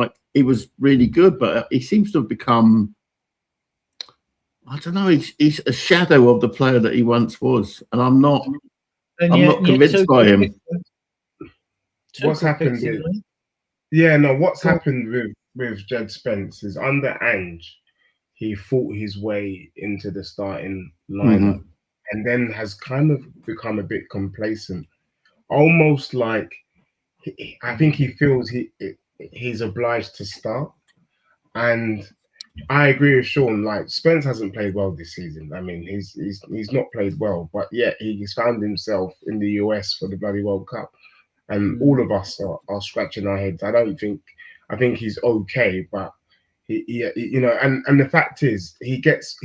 really good. But he seems to have become, I don't know, he's a shadow of the player that he once was, and I'm not convinced by him. What's happened is, what's happened with Jed Spence is, under Ange, he fought his way into the starting lineup, and then has kind of become a bit complacent, almost like I think he feels he's obliged to start. And I agree with Sean. Like, Spence hasn't played well this season. I mean, he's not played well, but yet he's found himself in the US for the bloody World Cup, and all of us are scratching our heads. I think he's okay, but he you know, and the fact is, he gets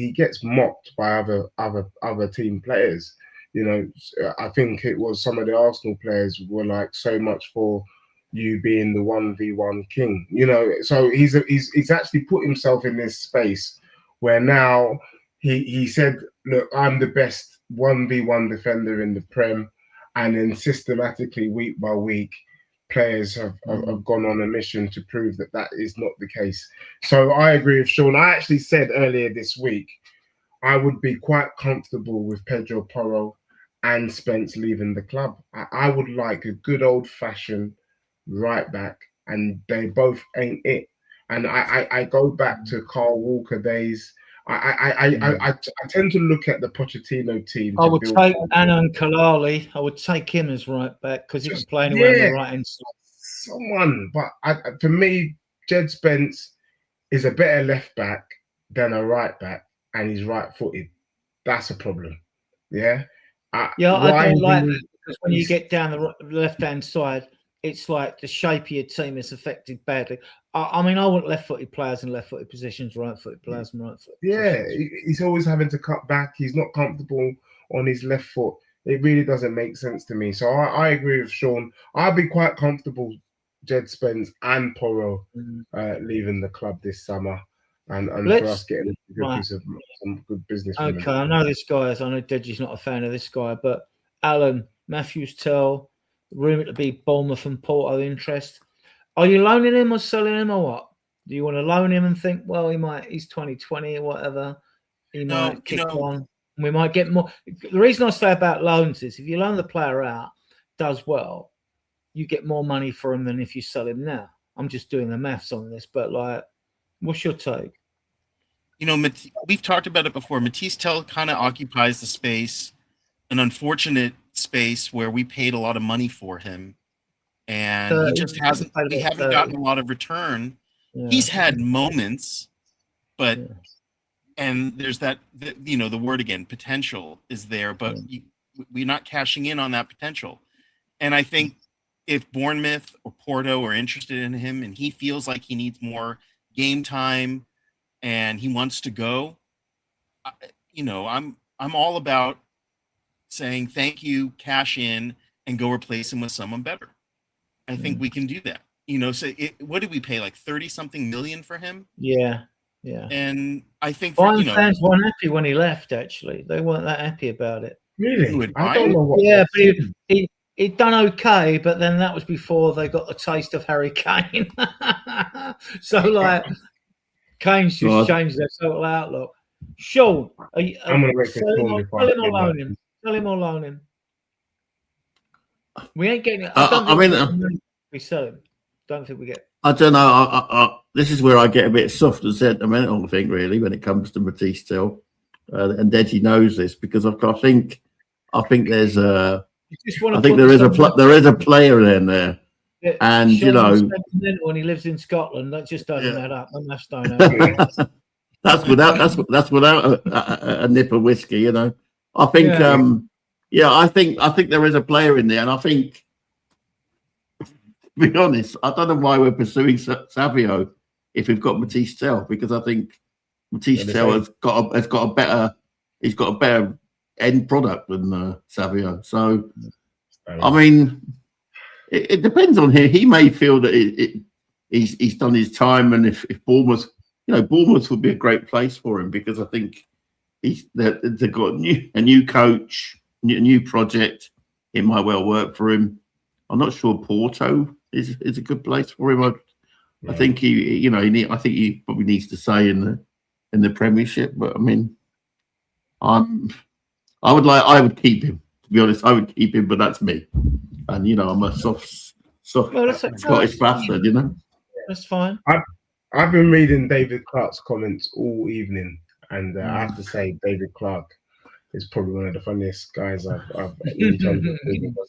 mocked by other team players. You know, I think it was some of the Arsenal players were like, so much for you being the 1v1 king, you know. So he's actually put himself in this space where now he said, look, I'm the best 1v1 defender in the Prem, and then systematically, week by week, players have gone on a mission to prove that is not the case. So I agree with Sean. I actually said earlier this week I would be quite comfortable with Pedro Porro and Spence leaving the club. I would like a good old-fashioned right back, and they both ain't it. And I go back to Carl Walker days. I tend to look at the Pochettino team. I would take Anan Kalali. I would take him as right back because he can play anywhere on the right hand side. Someone, but for me, Jed Spence is a better left back than a right back, and he's right-footed. That's a problem. Yeah. I don't like that because when you get down the left-hand side, it's like the shape of your team is affected badly. I mean, I want left-footed players in left-footed positions, right-footed players in right-footed positions. He's always having to cut back. He's not comfortable on his left foot. It really doesn't make sense to me. So I agree with Sean. I'd be quite comfortable Jed Spence and Porro leaving the club this summer. And for us getting a good piece of some good business. Okay, I know this guy is. I know Deji's not a fan of this guy, but Alan Matthews Tell, rumoured to be Bournemouth and Porto interest. Are you loaning him or selling him or what? Do you want to loan him and think, well, he's 2020 or whatever. He might kick on. We might get more. The reason I say about loans is if you loan the player out, does well, you get more money for him than if you sell him now. I'm just doing the maths on this, but like, what's your take? We've talked about it before. Matisse Tell kind of occupies the space, an unfortunate space where we paid a lot of money for him, and he just hasn't. We haven't gotten a lot of return. Yeah. He's had moments, but and there's that. The word again, potential is there, but we're not cashing in on that potential. And I think if Bournemouth or Porto are interested in him, and he feels like he needs more game time and he wants to go, I'm all about saying thank you, cash in, and go replace him with someone better. I think we can do that. What did we pay, like 30-something million for him? Yeah. And I think fans weren't happy when he left. Actually, they weren't that happy about it. Really? I don't know what. Yeah, but he'd done okay, but then that was before they got the taste of Harry Kane. So, like, Kane's just changed their total outlook. Sean, I'm going to make sell him or loan him. Sell him or loan him. We ain't getting it. We sell him. Don't think we get. I don't know. This is where I get a bit soft and sentimental, I think, really, when it comes to Matisse Tell. And Deji knows this because I think there's a. I think there is a player in there, and when he lives in Scotland, that just doesn't add up. That's without a nip of whiskey, I think, I think there is a player in there, and I think, to be honest, I don't know why we're pursuing Savio if we've got Matisse Tell, because I think Matisse Tell has got a better end product than Savio. So, I mean, it depends on him. He may feel that he's done his time, and if Bournemouth, Bournemouth would be a great place for him, because I think they've got a new coach, a new project. It might well work for him. I'm not sure Porto is a good place for him. I think I think he probably needs to stay in the Premiership. But I mean, I would keep him. To be honest, I would keep him, but that's me. And I'm a soft Scottish bastard. That's fine. I've been reading David Clark's comments all evening, and I have to say, David Clark is probably one of the funniest guys I've in terms of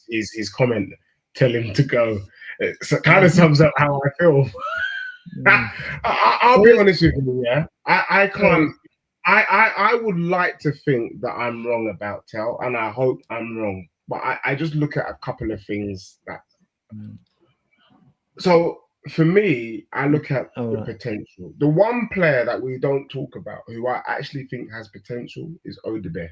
his comment, "Tell him to go." It kind of sums up how I feel. I'll be honest with you. Yeah, I can't. I would like to think that I'm wrong about Tell, and I hope I'm wrong. But I just look at a couple of things that. So for me, I look at the potential. The one player that we don't talk about, who I actually think has potential, is Odebear.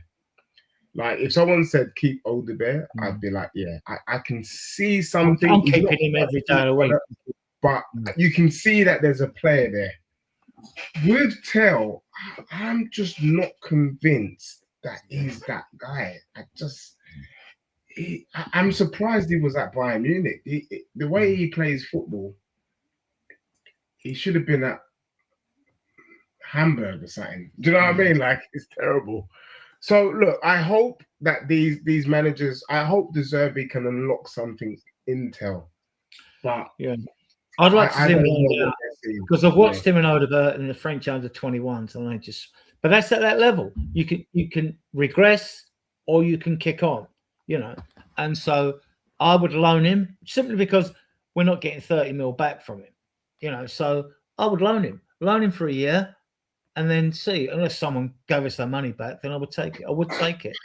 Like, if someone said keep Odebear, I'd be like, yeah, I can see something. I'm keeping him every day of the week. But you can see that there's a player there. With Tell, I'm just not convinced that he's that guy. I'm surprised he was at Bayern Munich. The way he plays football, he should have been at Hamburg or something. Do you know what I mean? Like, it's terrible. So look, I hope that these managers, I hope De Zerbi can unlock something in Tell. But yeah, I'd like to see him because I've watched him and Odegaard in the French under-21s, and they just But that's at that level. You can regress or you can kick on, you know. And so I would loan him simply because we're not getting 30 mil back from him, you know. So I would loan him for a year, and then see. Unless someone gave us their money back, then I would take it. I would take it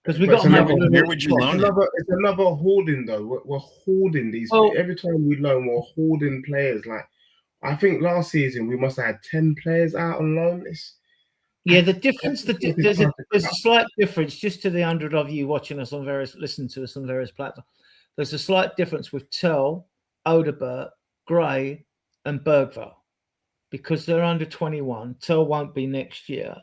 because we But got to make. Where would you loan him? It's another hoarding though. We're hoarding these. Every time we loan, we're hoarding players. Like I think last season we must have had 10 players out on loan. Yeah, the difference. There's a slight difference just to the 100 of you watching us on listening to us on various platforms. There's a slight difference with Tell, Odebert, Gray, and Bergvall because they're under 21. Tell won't be next year,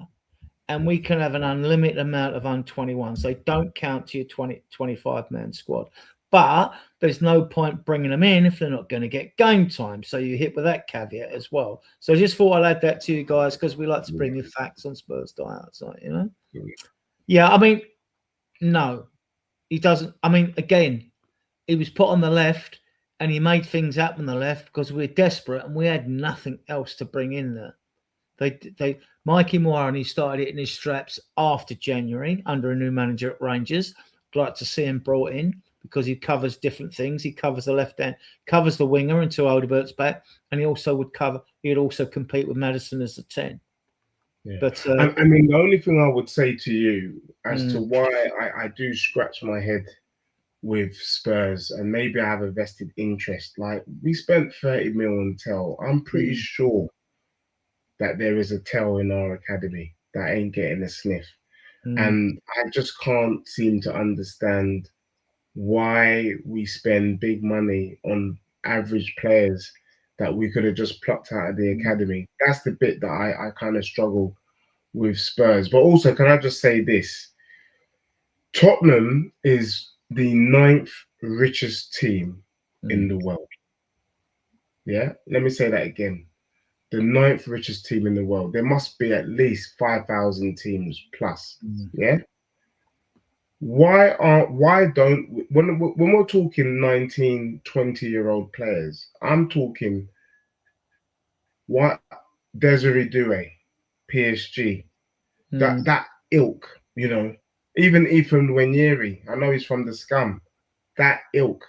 and we can have an unlimited amount of under 21s. They don't count to your 25 man squad. But there's no point bringing them in if they're not going to get game time. So you hit with that caveat as well. So I just thought I'd add that to you guys because we like to bring you facts on Spurs diehards, you know? Yeah, I mean, no, he doesn't. I mean, again, he was put on the left and he made things happen on the left because we were desperate and we had nothing else to bring in there. Mikey Moore only started hitting his straps after January under a new manager at Rangers. I'd like to see him brought in, because he covers different things. He covers the left hand, covers the winger until Odebert's back, and he'd also compete with Maddison as a 10. Yeah. But I mean, the only thing I would say to you as to why I do scratch my head with Spurs, and maybe I have a vested interest, like we spent 30 mil on Tell. I'm pretty sure that there is a Tell in our academy that ain't getting a sniff. And I just can't seem to understand why we spend big money on average players that we could have just plucked out of the academy. That's the bit that I kind of struggle with Spurs. But also, can I just say this? Tottenham is the 9th richest team in the world. Yeah, let me say that again. The 9th richest team in the world. There must be at least 5,000 teams plus. Yeah. Why don't when we're talking 19, 20-year-old players, I'm talking what Desiree Doué, PSG, that ilk, you know, even Ethan Nwaneri, I know he's from the scum, that ilk,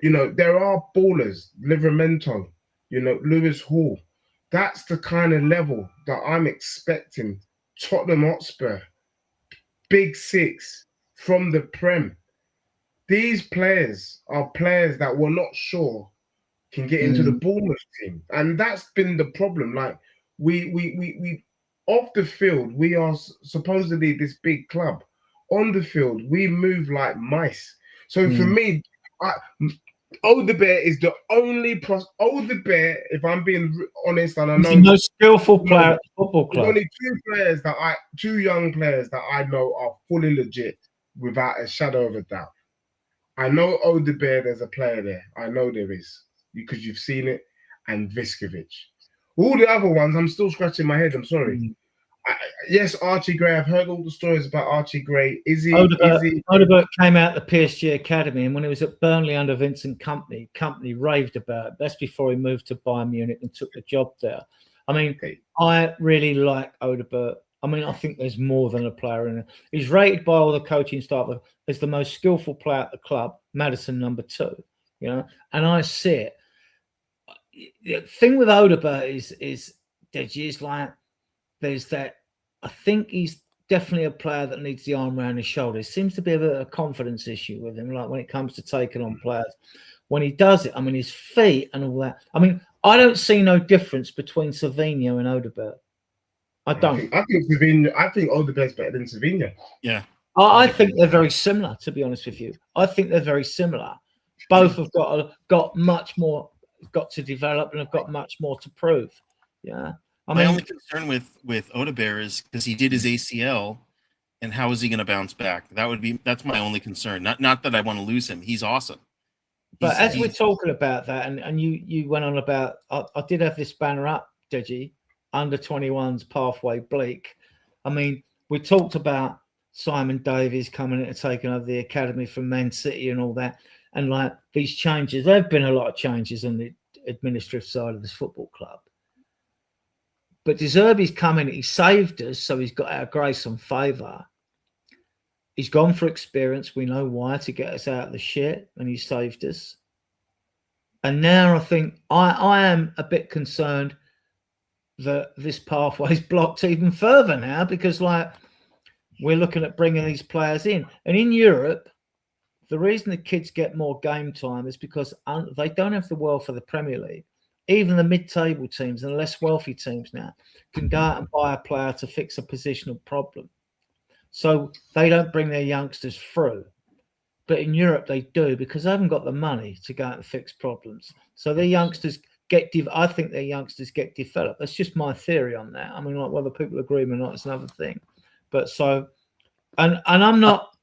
you know, there are ballers, Livramento, you know, Lewis Hall. That's the kind of level that I'm expecting. Tottenham Hotspur, Big Six from the Prem. These players are players that we're not sure can get into the Bournemouth team, and that's been the problem. Like we off the field, we are supposedly this big club. On the field, we move like mice. So for me, Odebear is the only Odebear, if I'm being honest, and I know he's the most skillful player at the football club. There's only two young players that I know are fully legit without a shadow of a doubt. I know Odebear, there's a player there. I know there is because you've seen it, and Viskovic. All the other ones, I'm still scratching my head. I'm sorry. Yes, Archie Gray. I've heard all the stories about Archie Gray. Odeberg came out the PSG academy, and when he was at Burnley under Vincent Company raved about it. That's before he moved to Bayern Munich and took the job there. I mean, I really like Odeberg. I mean, I think there's more than a player in it. He's rated by all the coaching staff as the most skillful player at the club, Maddison number 2, you know, and I see it. The thing with Odeberg is like, there's that, I think he's definitely a player that needs the arm around his shoulders. Seems to be a bit of a confidence issue with him, like when it comes to taking on players. When he does it, I mean, his feet and all that. I mean, I don't see no difference between Savinho and Odeberg. I don't. I think Odeberg's better than Savinho. Yeah. I think they're very similar, to be honest with you. I think they're very similar. Both have got much more, got to develop, and have got much more to prove. Yeah. My only concern with Odeberg is because he did his ACL, and how is he going to bounce back? That's my only concern. Not that I want to lose him. He's awesome. But as we're talking about that, and you went on about, I did have this banner up, Deji, under 21's pathway bleak. I mean, we talked about Simon Davies coming in and taking over the academy from Man City and all that, and like these changes. There have been a lot of changes on the administrative side of this football club. But De Zerbi's come in, he saved us, so he's got our grace and favour. He's gone for experience. We know why, to get us out of the shit, and he saved us. And now I think I am a bit concerned that this pathway is blocked even further now, because like we're looking at bringing these players in. And in Europe, the reason the kids get more game time is because they don't have the wealth of the Premier League. Even the mid-table teams and the less wealthy teams now can go out and buy a player to fix a positional problem. So they don't bring their youngsters through. But in Europe, they do, because they haven't got the money to go out and fix problems. So their youngsters I think their youngsters get developed. That's just my theory on that. I mean, like whether people agree with me or not is another thing. But so, and I'm not,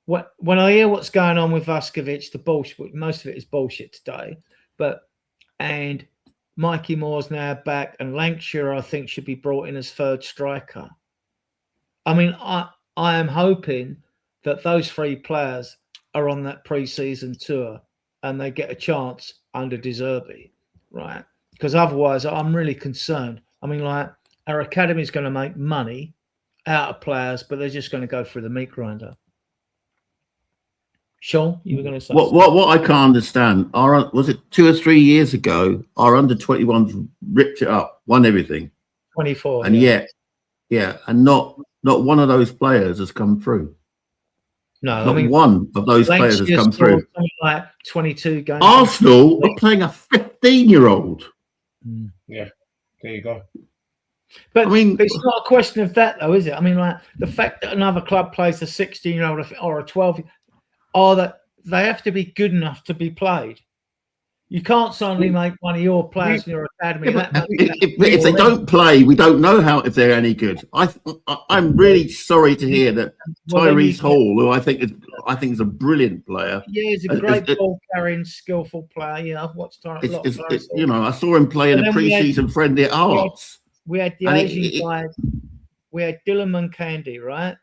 when I hear what's going on with Vuskovic, the bullshit, most of it is bullshit today. And Mikey Moore's now back, and Lancashire, I think, should be brought in as third striker. I mean, I am hoping that those three players are on that pre-season tour and they get a chance under De Zerbi, right? Because otherwise, I'm really concerned. I mean, like, our academy is going to make money out of players, but they're just going to go through the meat grinder. Sean, you were going to say what I can't understand. Was it 2 or 3 years ago? Our under-21s ripped it up, won everything. 24, and yet, and not one of those players has come through. No, not one of those players has come through. Like 22 games. Arsenal are playing a 15-year-old. Yeah, there you go. But I mean, it's not a question of that, though, is it? I mean, like the fact that another club plays a 16-year-old or a 12, or that they have to be good enough to be played. You can't suddenly make one of your players in your academy. If they don't play, we don't know if they're any good. I'm really sorry to hear that Tyrese Hall, who I think is a brilliant player. Yeah, he's a great ball carrying, skillful player. You know, I've watched a lot of players. You know, I saw him play in a pre-season friendly at Hearts. We had the Asian guy. We had Dylan Muncandy, right?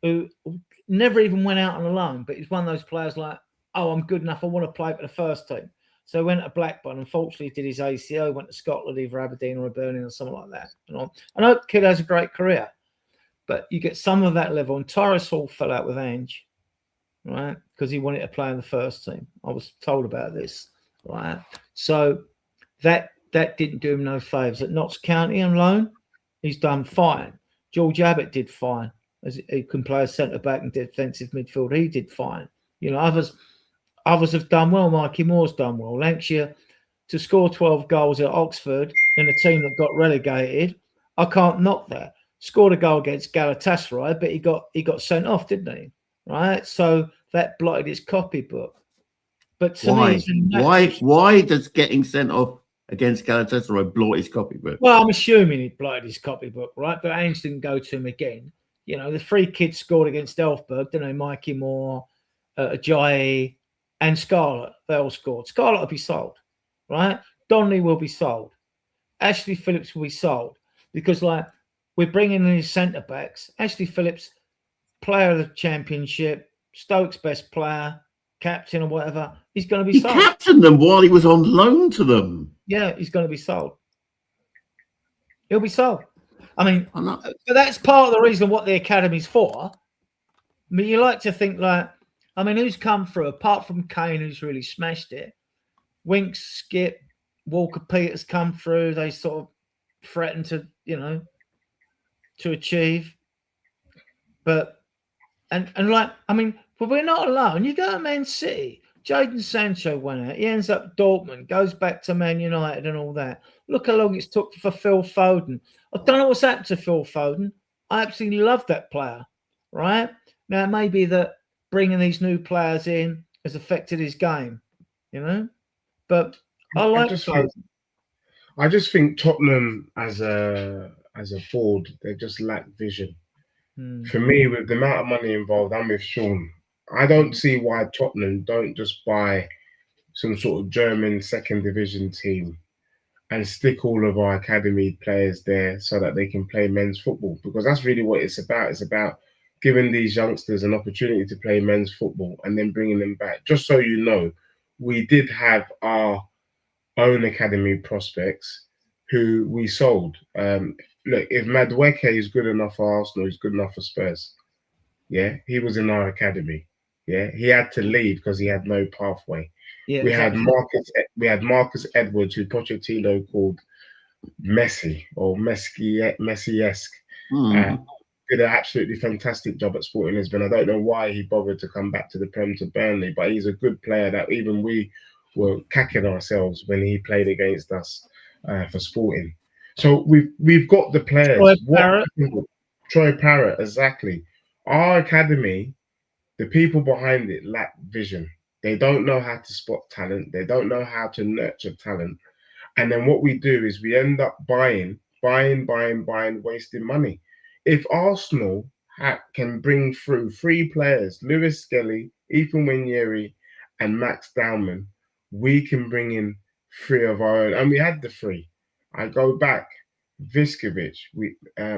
Who never even went out on a loan, but he's one of those players like, oh, I'm good enough. I want to play for the first team. So he went to Blackburn. Unfortunately, did his ACO, went to Scotland, either Aberdeen or Hibernian or something like that. You know, I know the kid has a great career, but you get some of that level. And Tyrese Hall fell out with Ange, right? Because he wanted to play in the first team. I was told about this, right? So that didn't do him no favours. At Notts County on loan, he's done fine. George Abbott did fine. As he can play a centre-back and defensive midfield. He did fine. You know, others have done well. Mikey Moore's done well. Lancashire, to score 12 goals at Oxford in a team that got relegated, I can't knock that. Scored a goal against Galatasaray, but he got sent off, didn't he? Right? So that blotted his copybook. But to me, why does getting sent off against Galatasaray blot his copybook? Well, I'm assuming he blotted his copybook, right? But Ange didn't go to him again. You know, the three kids scored against Elfberg, didn't they? Mikey Moore, Ajayi, and Scarlett. They all scored. Scarlett will be sold, right? Donnelly will be sold. Ashley Phillips will be sold because, like, we're bringing in his centre backs. Ashley Phillips, player of the championship, Stoke's best player, captain or whatever. He's going to be sold. He captained them while he was on loan to them. Yeah, he's going to be sold. He'll be sold. I mean, but that's part of the reason what the academy's for. I mean, you like to think like, I mean, who's come through apart from Kane, who's really smashed it? Winks, Skip, Walker Peters come through. They sort of threaten to, you know, to achieve. But and like, I mean, but we're not alone. You go to Man City. Jadon Sancho went out. He ends up at Dortmund, goes back to Man United and all that. Look how long it's took for Phil Foden. I don't know what's happened to Phil Foden. I absolutely love that player, right? Now, it may be that bringing these new players in has affected his game, you know? But I just think Tottenham as a board, they just lack vision. For me, with the amount of money involved, I'm with Sean. I don't see why Tottenham don't just buy some sort of German second division team and stick all of our academy players there so that they can play men's football, because that's really what it's about. It's about giving these youngsters an opportunity to play men's football and then bringing them back. Just so you know, we did have our own academy prospects who we sold. Look, if Madueke is good enough for Arsenal, he's good enough for Spurs. Yeah, he was in our academy. Yeah, he had to leave because he had no pathway. Yeah, we exactly. had Marcus Edwards, who Pochettino called Messi or Messi-esque. Did an absolutely fantastic job at Sporting Lisbon. I don't know why he bothered to come back to the Prem to Burnley, but he's a good player that even we were cacking ourselves when he played against us for Sporting. So we've got the players. Troy Parrott, exactly. Our academy, the people behind it lack vision. They don't know how to spot talent. They don't know how to nurture talent. And then what we do is we end up buying, wasting money. If Arsenal can bring through 3 players, Lewis Skelly, Ethan Nwaneri, and Max Dowman, we can bring in 3 of our own. And we had the 3. I go back, Viskovic,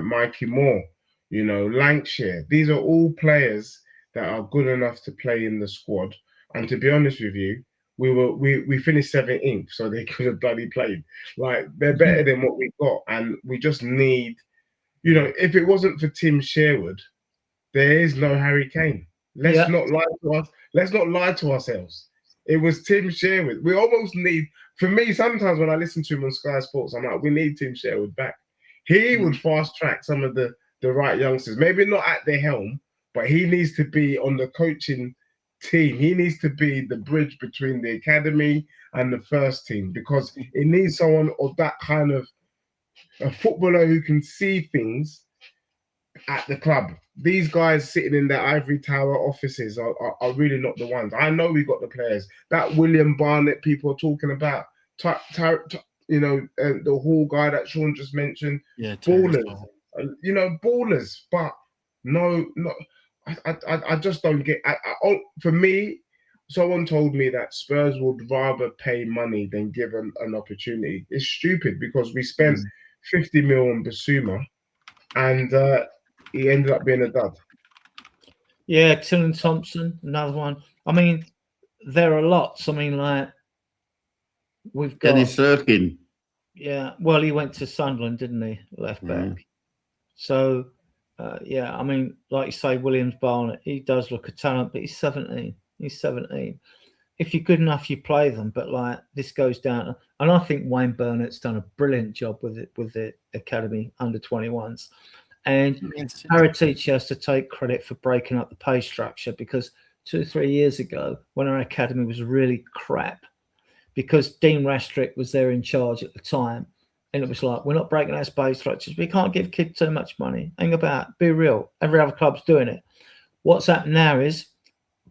Mikey Moore, Lancashire. These are all players that are good enough to play in the squad. And to be honest with you, we finished 17th, so they could have bloody played. Like, they're better than what we got, and we just need, if it wasn't for Tim Sherwood, there is no Harry Kane. Let's not lie to us. Let's not lie to ourselves. It was Tim Sherwood. We almost need. For me, sometimes when I listen to him on Sky Sports, I'm like, we need Tim Sherwood back. He would fast track some of the right youngsters. Maybe not at the helm, but he needs to be on the coaching team. He needs to be the bridge between the academy and the first team, because it needs someone of that kind of a footballer who can see things at the club. These guys sitting in their ivory tower offices are really not the ones. I know we got the players. That William Barnett people are talking about, the Hall guy that Sean just mentioned, ballers, ballers, but no. I just don't get. For me, someone told me that Spurs would rather pay money than give an opportunity. It's stupid, because we spent 50 mil on Basuma, and he ended up being a dud. Yeah, Tillen Thompson, another one. I mean, there are lots. I mean, like, we've got Dennis Sirkin. Yeah, well, he went to Sunderland, didn't he? Left back. So. I mean, like you say, Williams Barnett, he does look a talent, but he's 17. He's 17. If you're good enough, you play them. But like, this goes down, and I think Wayne Burnett's done a brilliant job with the academy under 21s. And Paratici has to take credit for breaking up the pay structure, because 2 or 3 years ago, when our academy was really crap, because Dean Rastrick was there in charge at the time. And it was like, we're not breaking our pay structures. We can't give kids too much money. Hang about, be real. Every other club's doing it. What's happened now is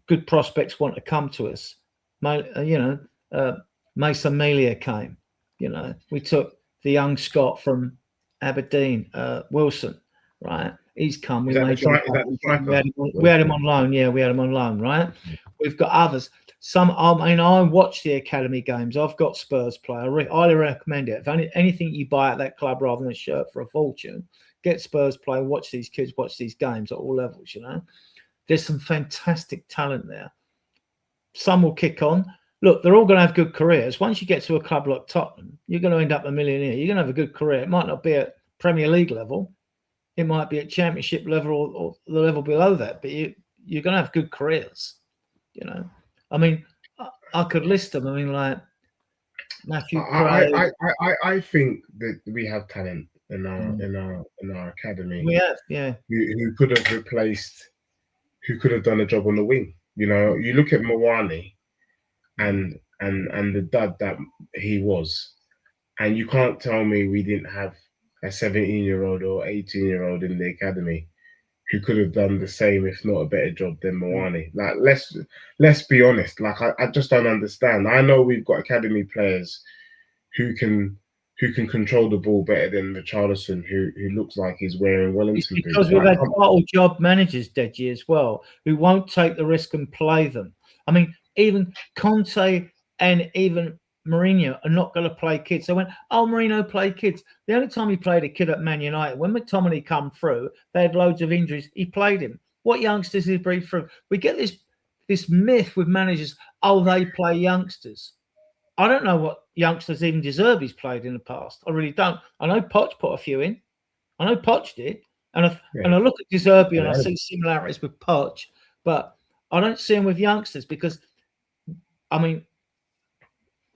good prospects want to come to us. Mason Melia came. We took the young Scot from Aberdeen, Wilson, right? He's come. We had him on loan. Yeah, we had him on loan, right? We've got others. I watch the academy games. I've got Spurs play. I highly recommend it. If anything you buy at that club rather than a shirt for a fortune, get Spurs play. Watch these kids. Watch these games at all levels. There's some fantastic talent there. Some will kick on. Look, they're all going to have good careers. Once you get to a club like Tottenham, you're going to end up a millionaire. You're going to have a good career. It might not be at Premier League level. It might be at Championship level or the level below that. But you're going to have good careers. I mean, I could list them. I mean, like Matthew Craig. I think that we have talent in our academy. We have, yeah. Who could have replaced, who could have done a job on the wing. You look at Mawani and the dud that he was, and you can't tell me we didn't have a 17-year-old or 18-year-old in the academy who could have done the same, if not a better job than Mawani. Like, let's be honest. Like, I just don't understand. I know we've got academy players who can control the ball better than Richarlison, who looks like he's wearing Wellington boots. Because we've had title job managers, Deji, as well, who won't take the risk and play them. I mean, even Conte and even Mourinho are not going to play kids. They went, Mourinho played kids. The only time he played a kid at Man United, when McTominay come through, they had loads of injuries. He played him. What youngsters did he breed through? We get this myth with managers, they play youngsters. I don't know what youngsters even deserve he's played in the past. I really don't. I know Poch put a few in. I know Poch did. And I look at Deserby and I see similarities with Poch, but I don't see him with youngsters because, I mean,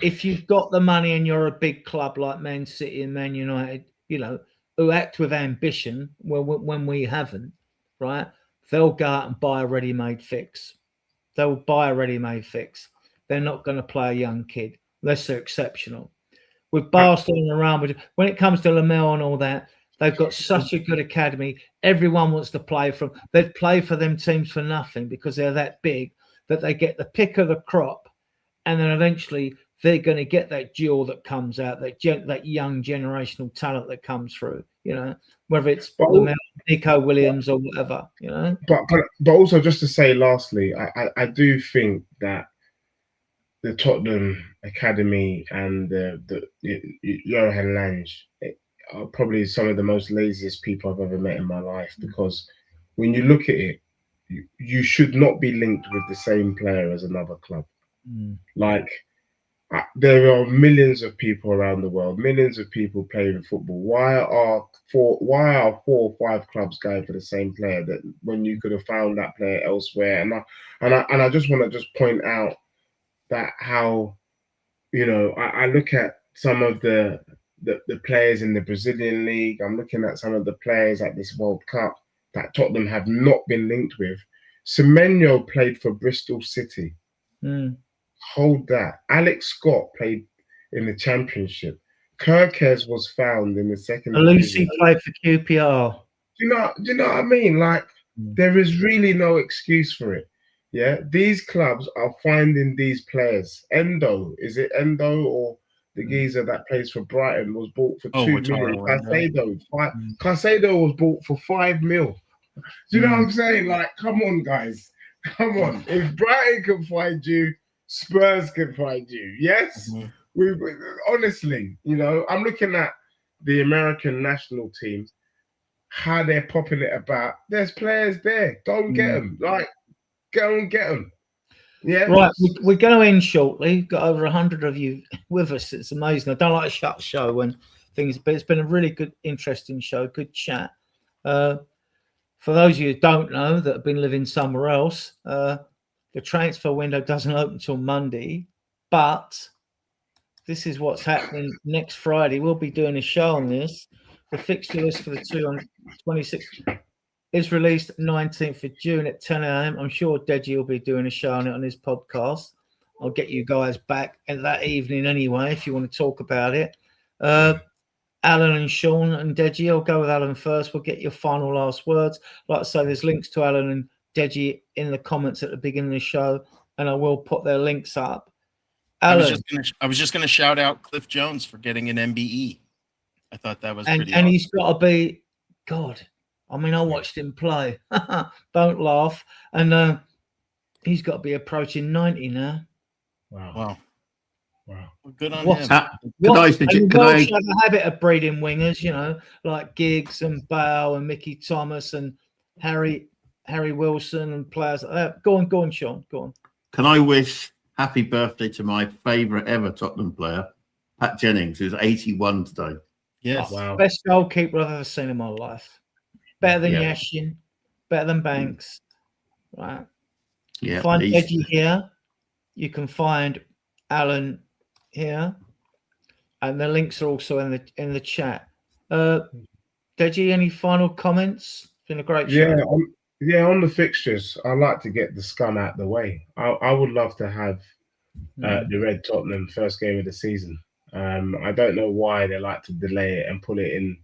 if you've got the money and you're a big club like Man City and Man United, you know, who act with ambition, well, when we haven't, right? They'll go out and buy a ready-made fix. They'll buy a ready-made fix. They're not going to play a young kid unless they're exceptional. With Barcelona and Real Madrid, when it comes to Lamel and all that, they've got such a good academy. Everyone wants to play from. They'd play for them teams for nothing because they're that big that they get the pick of the crop, and then eventually they're going to get that duel that comes out, that young generational talent that comes through. You know, whether it's Lamel, Nico Williams, or whatever. You know, but also just to say, lastly, I do think that the Tottenham Academy and the Johan Lange are probably some of the most laziest people I've ever met in my life, because when you look at it, you should not be linked with the same player as another club. Like, there are millions of people around the world, millions of people playing football. Why are 4 or 5 clubs going for the same player that when you could have found that player elsewhere? And I just want to just point out that how, you know, I look at some of the players in the Brazilian league. I'm looking at some of the players at this World Cup that Tottenham have not been linked with. Semenyo played for Bristol City. Hold that. Alex Scott played in the Championship. Kirkes was found in the second Lucy division. played for QPR. Do you know what I mean? Like, there is really no excuse for it. Yeah, these clubs are finding these players. Endo, is it Endo or the geezer that plays for Brighton was bought for 2 million? Caicedo was bought for 5 mil. Do you know what I'm saying? Like, come on, guys. Come on. If Brighton can find you, Spurs can find you. Yes? We honestly, you know, I'm looking at the American national team, how they're popping it about. There's players there. Go and get them. Like, go and get them. Yeah. Right. We're going to end shortly. Got over 100 of you with us. It's amazing. I don't like a shut show when things, but it's been a really good, interesting show. Good chat. For those of you who don't know that have been living somewhere else, the transfer window doesn't open until Monday, but this is what's happening next Friday. We'll be doing a show on this. The fixture list for the 226th is released 19th of June at 10 a.m. I'm sure Deji will be doing a show on it on his podcast. I'll get you guys back at that evening anyway if you want to talk about it. Alan and Sean and Deji, I'll go with Alan first. We'll get your final last words. Like I say, there's links to Alan and Deji in the comments at the beginning of the show, and I will put their links up. Alan, I was just going to shout out Cliff Jones for getting an MBE. I thought that was pretty and awesome. he's got to be, God, I mean, I watched him play. Don't laugh. And he's got to be approaching 90 now. Wow. Well, good on What? him. Can I have a habit of breeding wingers, you know, like Giggs and Bale and Mickey Thomas and Harry Wilson and players like that. Go on, Sean. Go on. Can I wish happy birthday to my favourite ever Tottenham player, Pat Jennings, who's 81 today. Yes. Oh, wow. Best goalkeeper I've ever seen in my life. Better than Yashin. Better than Banks. Right. You can find Eddie here. You can find Alan here. And the links are also in the chat. Deji, any final comments? It's been a great show. On the fixtures, I like to get the scum out the way. I would love to have the Red Tottenham first game of the season. I don't know why they like to delay it and put it in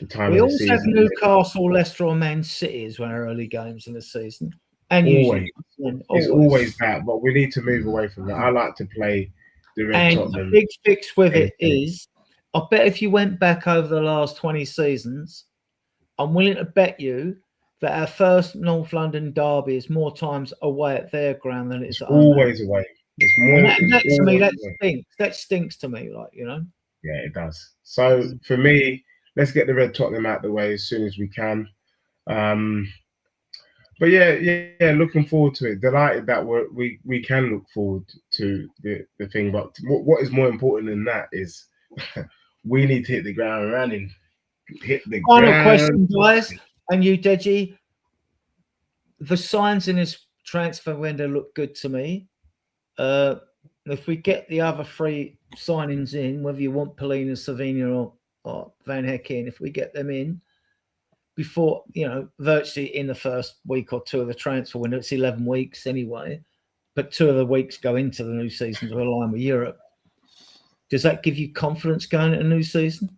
the time of the season. We also have Newcastle, Leicester, or Man City as one of our early games in the season. And it's always that, but we need to move away from that. I like to play the Red Tottenham. And the big fix with it is, I bet if you went back over the last 20 seasons, I'm willing to bet you that our first North London derby is more times away at their ground than it's always away. It's more. To me, that stinks. That stinks to me, like, you know. Yeah, it does. So for me, let's get the Red Tottenham out the way as soon as we can. But yeah, looking forward to it. Delighted that we can look forward to the thing. But what is more important than that is we need to hit the ground running. Final question, guys, and you, Deji. The signs in this transfer window look good to me. If we get the other 3 signings in, whether you want Polina, Savinha, or Van Hekken, if we get them in before, virtually in the first week or 2 of the transfer window, it's 11 weeks anyway, but 2 of the weeks go into the new season to align with Europe. Does that give you confidence going into the new season?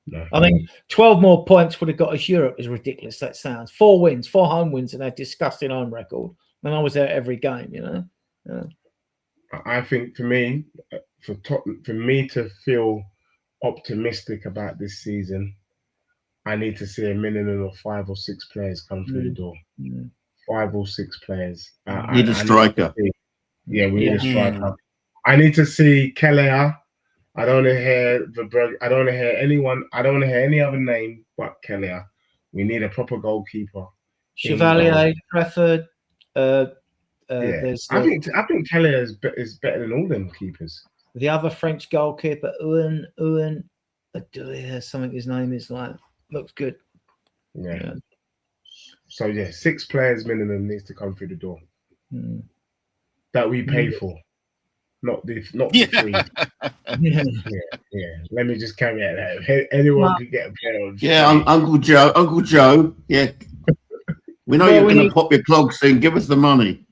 No. I mean, 12 more points would have got us Europe, as ridiculous that sounds. 4 wins, 4 home wins, and that disgusting home record. And I was there every game, Yeah. I think for me to feel optimistic about this season, I need to see a minimum of 5 or 6 players come through the door. 5 or 6 players. Need a striker. We need a striker. I need to see Kelleher. I don't want to hear I don't want to hear anyone. I don't want to hear any other name but Kelleher. We need a proper goalkeeper. Chevalier, Trafford. I think Kelleher is better than all them keepers. The other French goalkeeper, Owen. Something his name is like. Looks good. Yeah. So 6 players minimum needs to come through the door that we pay for, not the 3. Yeah. Let me just carry that. Anyone can get a player. Yeah, Uncle Joe. Yeah, we know you're going to pop your clog soon. Give us the money.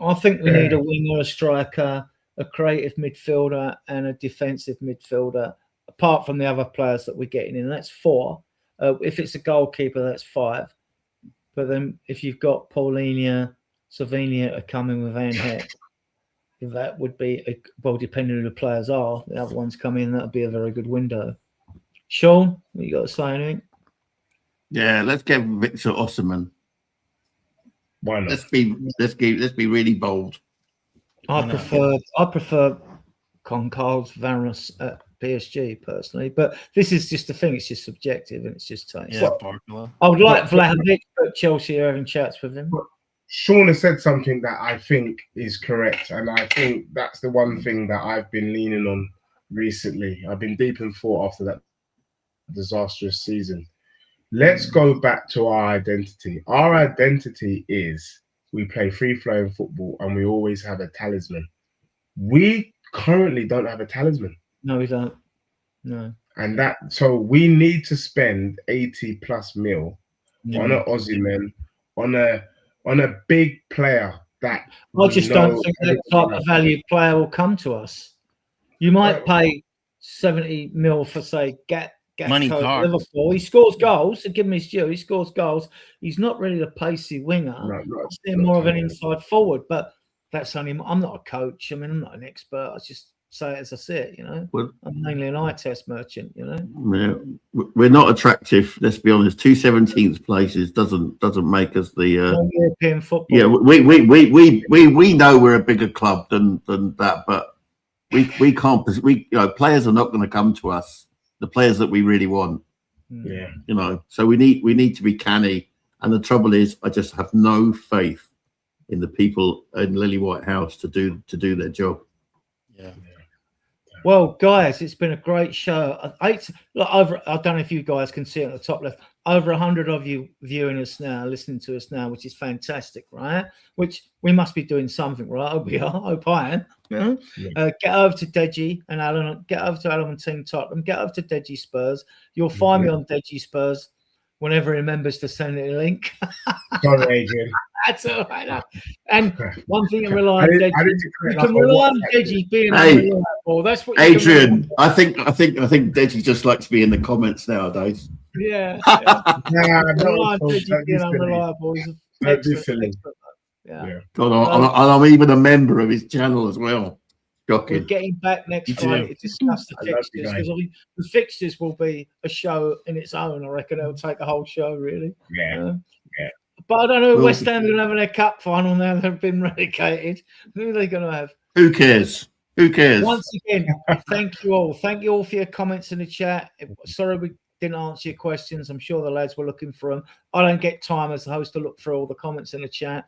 I think we need a winger, a striker, a creative midfielder, and a defensive midfielder. Apart from the other players that we're getting in, that's 4. If it's a goalkeeper, that's 5. But then if you've got Paulinho, Savinha are coming with Van Heck, that would be, depending on who the players are, the other ones come in, that would be a very good window. Sean, what you got to say anything? Yeah, let's get Victor Osimhen. Why not? Let's be really bold. I prefer Concal's Varus at PSG personally, but this is just the thing. It's just subjective and it's just taste. Yeah, Barcola. I would like Vlahovic, but Chelsea are having chats with him. Sean has said something that I think is correct, and I think that's the one thing that I've been leaning on recently. I've been deep in thought after that disastrous season. Let's go back to our identity. Our identity is we play free-flowing football and we always have a talisman. We currently don't have a talisman. No, we don't. No. And so we need to spend 80+ mil on an Osimhen, on a big player that I just don't think that type of value player will come to us. You might pay 70 mil for, say, Money cards. Liverpool. He scores goals. So give him his due. He scores goals. He's not really a pacey winger. I see him more of an inside forward, but that's only. I'm not a coach. I mean, I'm not an expert. I just say it as I see it. I'm mainly an eye test merchant. Yeah, we're not attractive. Let's be honest. 2 17th places doesn't make us the European football. Yeah, we know we're a bigger club than that, but we can't. Players are not going to come to us. The players that we really want. Yeah. So we need to be canny. And the trouble is, I just have no faith in the people in Lily White House to do their job. Yeah. Well, guys, it's been a great show. I don't know if you guys can see it at the top left. Over 100 of you viewing us now, listening to us now, which is fantastic, right? Which we must be doing something, right? I hope we are. I hope I am. Yeah. Get over to Deji and Alan. Get over to Alan and Team Tottenham. Get over to Deji Spurs. You'll find me on Deji Spurs whenever he remembers to send it a link. Sorry, Adrian. That's all right. And one thing to rely on Deji. You can rely on Deji being unreliable. That's what Adrian. I think Deji just likes to be in the comments nowadays. Yeah. No, being unreliable. Yeah. I'm even a member of his channel as well. Shocking. We're getting back next Friday to discuss the fixtures because the fixtures will be a show in its own. I reckon it'll take a whole show, really. Yeah. But I don't know who West Ham are going to have in their cup final now they've been relegated. Who are they going to have? Who cares? Who cares? Once again, thank you all. Thank you all for your comments in the chat. Sorry we didn't answer your questions. I'm sure the lads were looking for them. I don't get time as the host to look through all the comments in the chat.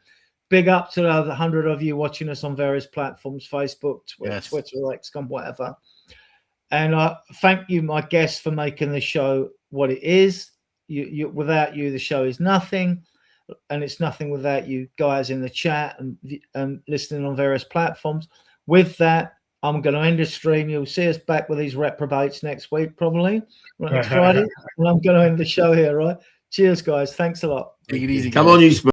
Big up to the 100 of you watching us on various platforms, Facebook, Twitter, Yes. Twitter, XCOM, whatever. And thank you, my guests, for making the show what it is. Without you, the show is nothing. And it's nothing without you guys in the chat and listening on various platforms. With that, I'm going to end the stream. You'll see us back with these reprobates next week, probably next Friday. And I'm going to end the show here, right? Cheers, guys. Thanks a lot. Take it easy. Come guys. on, you Spurs.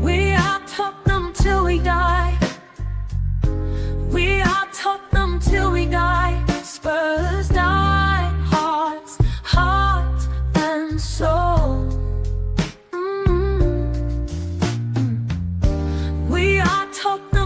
We are Tottenham till we die. We are Tottenham till we die. Spurs die, hearts, heart and soul. We are Tottenham.